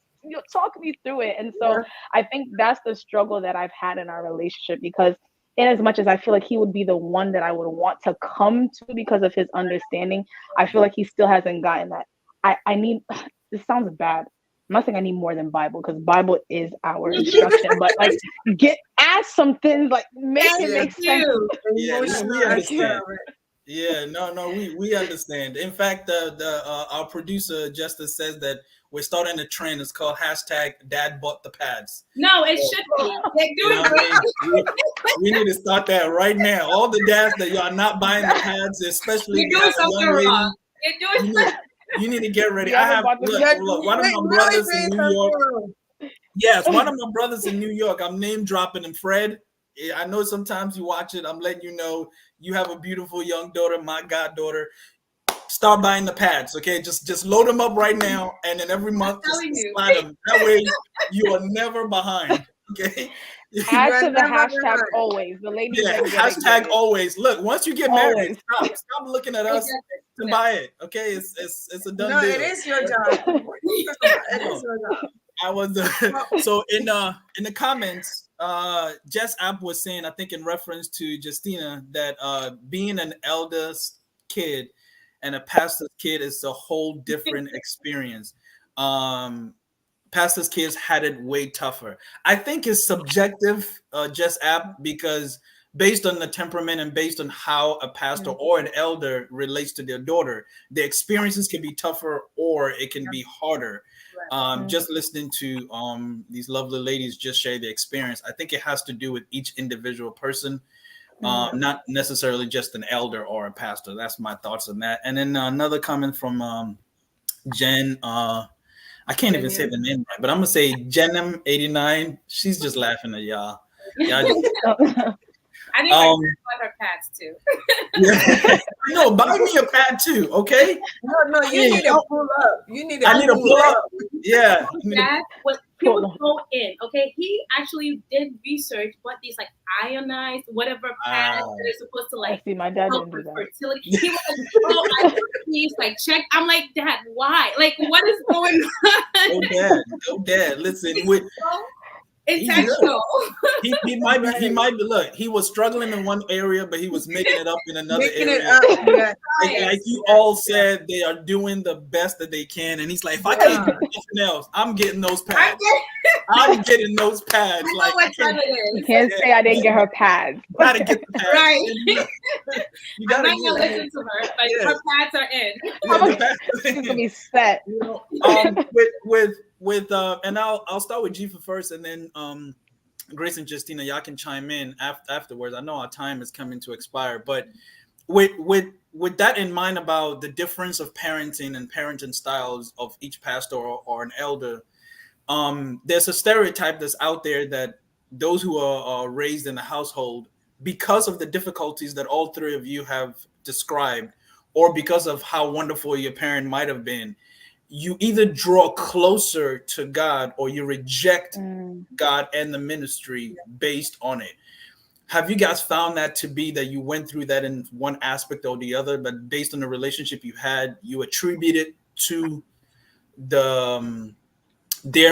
Talk me through it. And so I think that's the struggle that I've had in our relationship because in as much as I feel like he would be the one that I would want to come to because of his understanding, I feel like he still hasn't gotten that. I need, this sounds bad. I'm not saying I need more than Bible because Bible is our instruction, but like add some things, like make it make sense. Yeah, Emotional we understand. aspect of it. Yeah, no, we understand. In fact, our producer Justice says that we're starting a trend. It's called #Dad bought the pads. No, it should be. They're You know doing what I mean? We need to start that right now. All the dads that y'all not buying the pads, especially if You're you have doing a something young lady, wrong. You're doing you need to get ready. You I haven't have bought the look, one of my Wait, brothers really in doing New York. something wrong. Yes, one of my brothers in New York. I'm name dropping him, Fred. I know sometimes you watch it. I'm letting you know you have a beautiful young daughter, my goddaughter. Start buying the pads, okay? Just load them up right now, and then every month just telling you. slide them. That way, you are never behind, okay? Add You're to the never hashtag behind. always. The ladies Yeah, that get it. always. Look, once you get married, Always. stop looking at us to buy it, okay? It's a done No, deal. it is your job. It is your job. I was so in the comments, Jess App was saying, I think in reference to Justina, that being an eldest kid and a pastor's kid is a whole different experience. Pastor's kids had it way tougher. I think it's subjective, Jess App, because based on the temperament and based on how a pastor or an elder relates to their daughter, the experiences can be tougher or it can be harder. Just listening to these lovely ladies just share the experience, I think it has to do with each individual person, not necessarily just an elder or a pastor. That's my thoughts on that. And then another comment from Jen. I can't even say the name right, but I'm gonna say Jenem89. She's just laughing at y'all. Y'all just, I think I bought her pads too. yeah. No, buy me a pad too, okay? No, you need to pull up. You need to I need to pull up. Yeah. Dad, he would go in. Okay, he actually did research what these like ionized whatever pads that are supposed to I like see my dad help didn't do with that. fertility. He was like, oh, he's like check. I'm like, Dad, why? Like, what is going on? Go dad. Listen, with intentional. he might be look, he was struggling in one area, but he was making it up in another making area. it up. Yeah. Like you all said, they are doing the best that they can, and he's like, if I can't do nothing else, I'm getting those pads. I'm getting those pads. I know Like what time it You is. can't say I didn't get her pads. you gotta get the pads. Right. You I'm gotta not gonna listen to her, but Yeah. her pads are in. She's gonna be set. With and I'll start with Jifa first, and then Grace and Justina, y'all can chime in afterwards. I know our time is coming to expire, but with that in mind about the difference of parenting and parenting styles of each pastor or an elder, there's a stereotype that's out there that those who are raised in a household, because of the difficulties that all three of you have described, or because of how wonderful your parent might have been, you either draw closer to God or you reject God and the ministry based on it. Have you guys found that to be that you went through that in one aspect or the other, but based on the relationship you had, you attribute it to their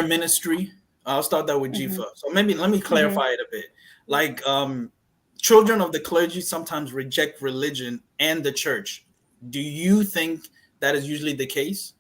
ministry? I'll start that with Mhm. Jifa. So maybe let me clarify it a bit. Like children of the clergy sometimes reject religion and the church. Do you think that is usually the case?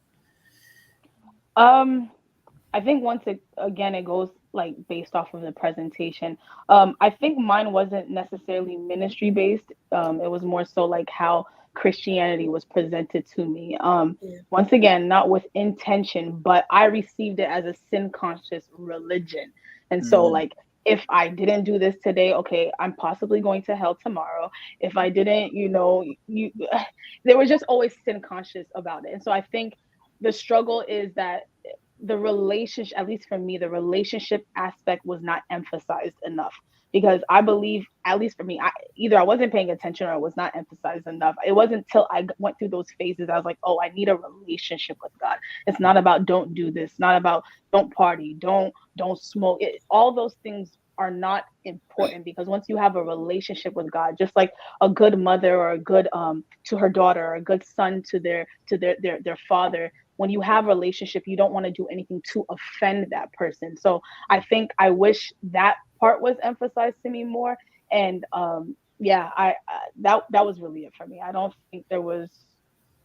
I think once it again it goes like based off of the presentation. I think mine wasn't necessarily ministry based. It was more so like how Christianity was presented to me. Yeah. Once again, not with intention, but I received it as a sin conscious religion. And so Mm, like if I didn't do this today, okay, I'm possibly going to hell tomorrow. If I didn't, you they were just always sin conscious about it. And so I think the struggle is that the relationship, at least for me, the relationship aspect was not emphasized enough because I believe, at least for me, either I wasn't paying attention or it was not emphasized enough. It wasn't until I went through those phases I was like, oh, I need a relationship with God. It's not about don't do this, not about don't party, don't smoke. All those things are not important because once you have a relationship with God, just like a good mother or a good to her daughter or a good son to their father, when you have a relationship, you don't want to do anything to offend that person. So I think I wish that part was emphasized to me more. And yeah, that was really it for me. I don't think there was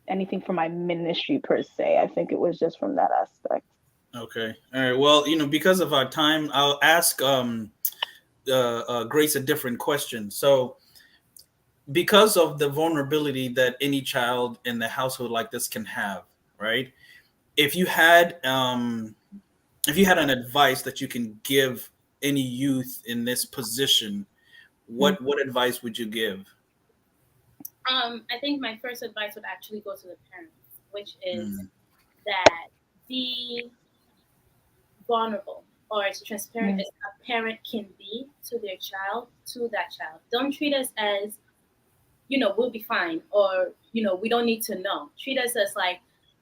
anything from my ministry per se. I think it was just from that aspect. okay. All right. Well, because of our time, I'll ask Grace a different question. So, because of the vulnerability that any child in the household like this can have, right? If you had an advice that you can give any youth in this position, what advice would you give? I think my first advice would actually go to the parents, which is Mm, that be vulnerable or as transparent Mm, as a parent can be to their child, to that child. Don't treat us as, we'll be fine or, we don't need to know. Treat us as like,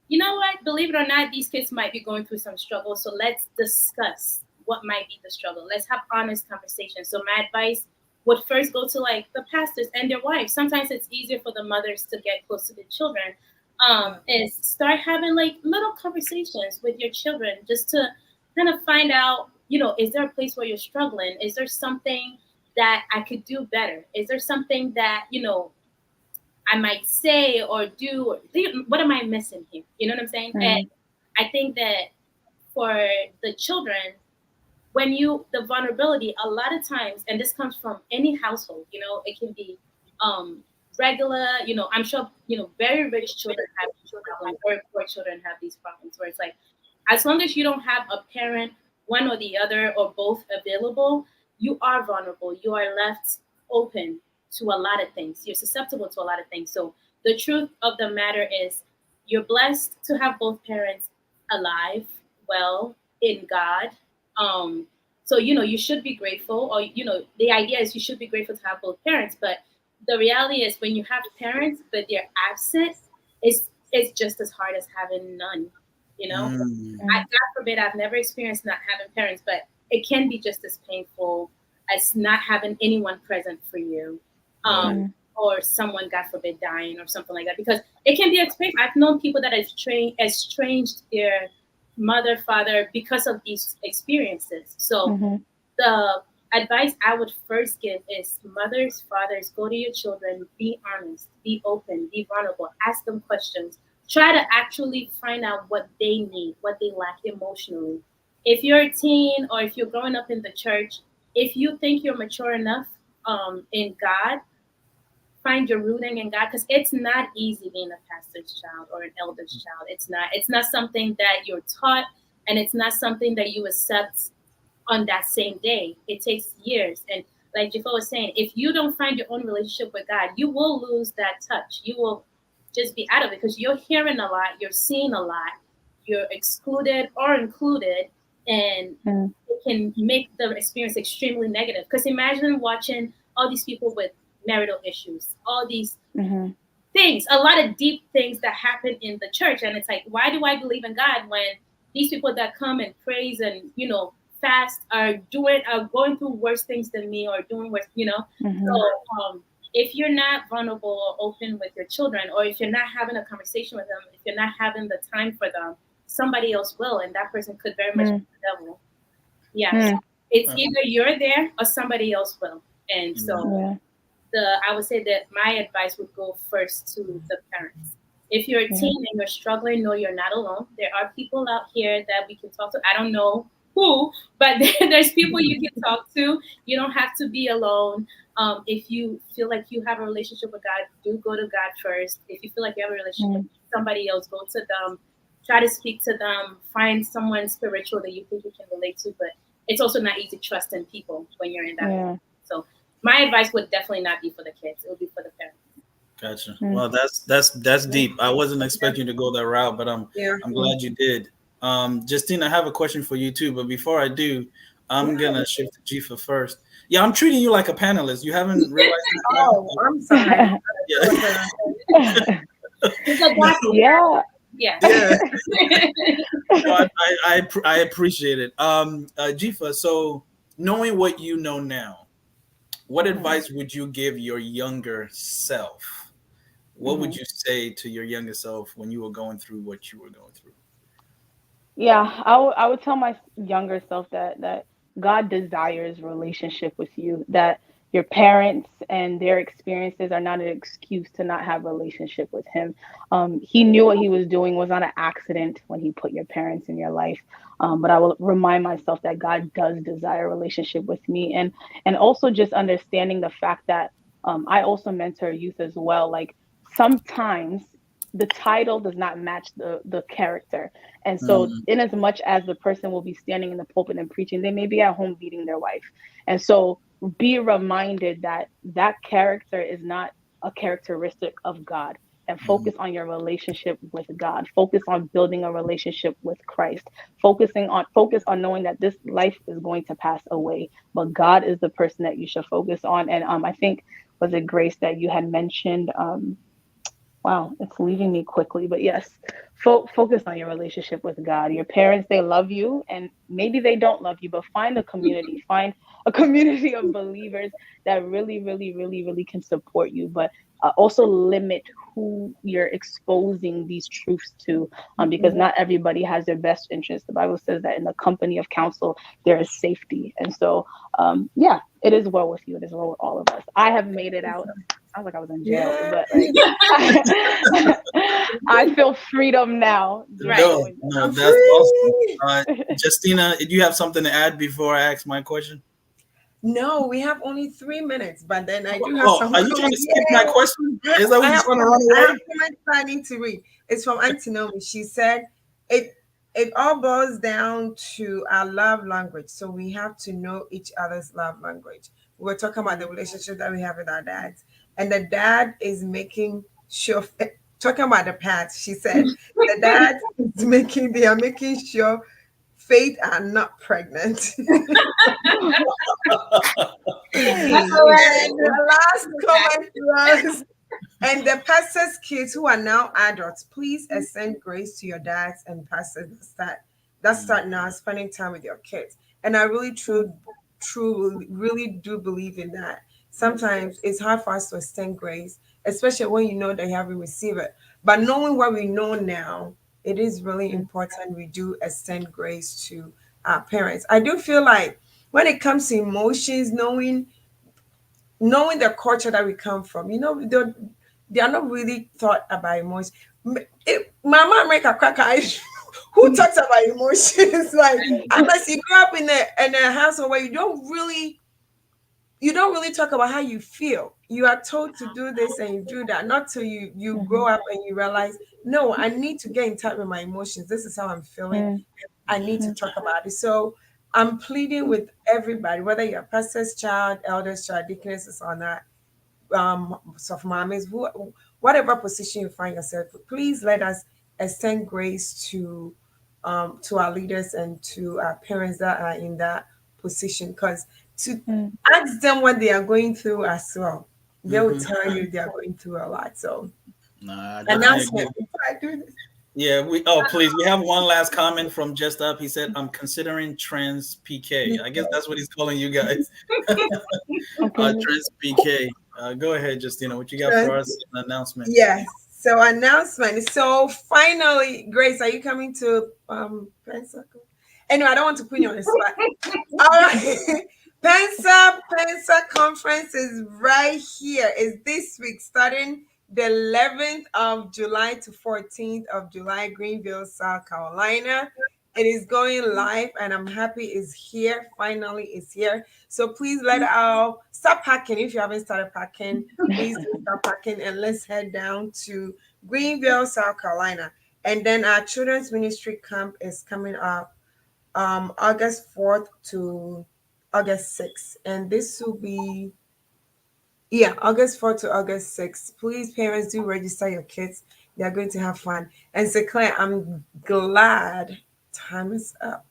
you know what, believe it or not, these kids might be going through some struggle. So let's discuss what might be the struggle. Let's have honest conversations. So my advice would first go to like the pastors and their wives. Sometimes it's easier for the mothers to get close to the children. Is start having like little conversations with your children just to kind of find out, is there a place where you're struggling? Is there something that I could do better? Is there something that, I might say or do? Or what am I missing here? You know what I'm saying? And mm, I think that for the children, the vulnerability, a lot of times, and this comes from any household, it can be um, regular, I'm sure, very rich children have these problems, very poor children have these problems where it's like, as long as you don't have a parent, one or the other, or both available, you are vulnerable. You are left open to a lot of things. You're susceptible to a lot of things. So the truth of the matter is, you're blessed to have both parents alive, well, in God. So you should be grateful, or the idea is you should be grateful to have both parents. But the reality is, when you have parents but they're absent, it's just as hard as having none. You know, mm, I, mm, God forbid, I've never experienced not having parents, but it can be just as painful as not having anyone present for you, right. um, mm, or someone, God forbid, dying or something like that. Because it can be expensive. I've known people that have estranged their mother, father because of these experiences. So mhm, the advice I would first give is mothers, fathers, go to your children, be honest, be open, be vulnerable, ask them questions. Try to actually find out what they need, what they lack emotionally. If you're a teen or if you're growing up in the church, if you think you're mature enough in God, find your rooting in God, because it's not easy being a pastor's child or an elder's child. It's not. It's not something that you're taught, and it's not something that you accept on that same day. It takes years. And like Jaffa was saying, if you don't find your own relationship with God, you will lose that touch. You will just be out of it because you're hearing a lot, you're seeing a lot, you're excluded or included, and mm, it can make the experience extremely negative. Because imagine watching all these people with marital issues, all these mhm, things, a lot of deep things that happen in the church. And it's like, why do I believe in God when these people that come and praise and, fast are going through worse things than me or doing worse, mhm, So if you're not vulnerable or open with your children, or if you're not having a conversation with them, if you're not having the time for them, somebody else will, and that person could very much be the devil. Yeah, so it's either you're there or somebody else will. And so I would say that my advice would go first to the parents. If you're a teen and you're struggling, no, you're not alone. There are people out here that we can talk to. I don't know who, but there's people you can talk to. You don't have to be alone. If you feel like you have a relationship with God, do go to God first. If you feel like you have a relationship with somebody else, go to them. Try to speak to them. Find someone spiritual that you think you can relate to. But it's also not easy trusting people when you're in that. So my advice would definitely not be for the kids. It would be for the parents. Gotcha. Well, that's deep. I wasn't expecting you to go that route, but I'm glad you did. Justine, I have a question for you too, but before I do, I'm gonna shift to Jifa first. Yeah, I'm treating you like a panelist. You haven't realized that? Oh, I'm sorry. Yeah. Well, I appreciate it. Jifa, so knowing what you know now, what advice would you give your younger self? What would you say to your younger self when you were going through what you were going through? Yeah, I would tell my younger self that God desires relationship with you, that your parents and their experiences are not an excuse to not have a relationship with him. He knew what he was doing was not an accident when he put your parents in your life. But I will remind myself that God does desire a relationship with me, and also just understanding the fact that I also mentor youth as well. Like sometimes the title does not match the character. And so in as much as the person will be standing in the pulpit and preaching, they may be at home beating their wife. And so be reminded that that character is not a characteristic of God, and focus on your relationship with God. Focus on building a relationship with Christ. Focus on knowing that this life is going to pass away, but God is the person that you should focus on. And I think, was it Grace that you had mentioned? Wow, it's leaving me quickly, but yes, focus on your relationship with God. Your parents, they love you, and maybe they don't love you, but find a community of believers that really, really, really, really can support you, but also limit who you're exposing these truths to, because not everybody has their best interest. The Bible says that in the company of counsel, there is safety. And so, it is well with you. It is well with all of us. I have made it out. Sounds like I was in jail, but like, I feel freedom now. No, that's awesome. Justina, do you have something to add before I ask my question? No, we have only 3 minutes, but then I do have some. Are you trying to skip my question? Is that what you're trying to run away? I have comments I need to read. It's from Auntie Nomi. She said, it all boils down to our love language. So we have to know each other's love language. We're talking about the relationship that we have with our dads. And the dad is making sure, talking about the past, she said, the dad is making sure Faith are not pregnant. And the last comment was, and the pastor's kids who are now adults, please extend grace to your dads and pastors that start now spending time with your kids. And I really, really do believe in that. Sometimes it's hard for us to extend grace, especially when you know that you haven't received it. But knowing what we know now, it is really important we do extend grace to our parents. I do feel like when it comes to emotions, knowing the culture that we come from, they are not really thought about emotions. My mom make a crack eyes. Who talks about emotions? Like, unless you grew up in a household where you don't really talk about how you feel. You are told to do this and you do that, not till you grow up and you realize, no, I need to get in touch with my emotions. This is how I'm feeling. I need to talk about it. So I'm pleading with everybody, whether you're a pastor's child, elder's child, deaconesses or not, soft mommies, whatever position you find yourself, please let us extend grace to our leaders and to our parents that are in that position, because to ask them what they are going through as well. They will tell you they are going through a lot. So, announcement. Yeah, please. We have one last comment from Just Up. He said, I'm considering trans PK. I guess that's what he's calling you guys. Trans PK. Go ahead, Justina. What you got for us? An announcement. Yes. So announcement. So finally, Grace, are you coming to Pensacola? Anyway, I don't want to put you on the spot. All right. Pensa conference is right here. It's this week, starting the 11th of July to 14th of July, Greenville, South Carolina. It is going live, and I'm happy it's here. Finally, it's here. So please start packing. If you haven't started packing, please start packing, and let's head down to Greenville, South Carolina. And then our children's ministry camp is coming up August 4th to August 6th. And this will be, August 4th to August 6th. Please, parents, do register your kids. They're going to have fun. And so, Claire, I'm glad time is up.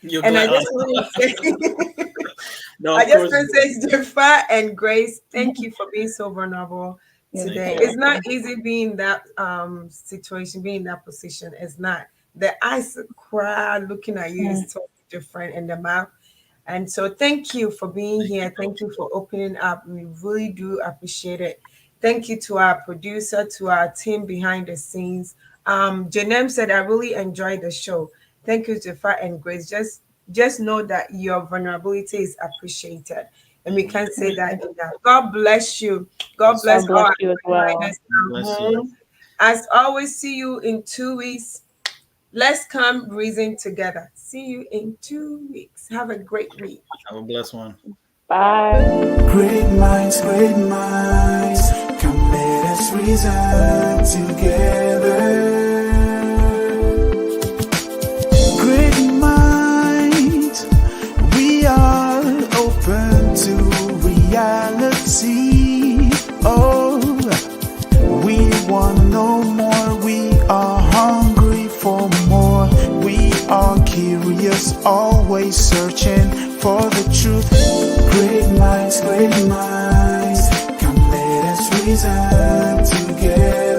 And I just want to say, I just want to say, Jaffa and Grace, thank you for being so vulnerable today. It's not easy being that situation, being in that position. It's not. The eyes cry looking at you is totally different in the mouth. And so thank you for being here. Thank you for opening up. We really do appreciate it. Thank you to our producer, to our team behind the scenes. Janem said, I really enjoyed the show. Thank you, Jaffa and Grace. Just know that your vulnerability is appreciated. And we can't say that enough. God bless you. God bless you as well. As always, see you in 2 weeks. Let's come reason together. See you in 2 weeks. Have a great week. Have a blessed one. Bye. Great minds, come let us reason together. Great minds, we are open to reality. Oh, we want to know more. We are hungry for more. We are curious, always searching for the truth. Great minds, come let us reason together.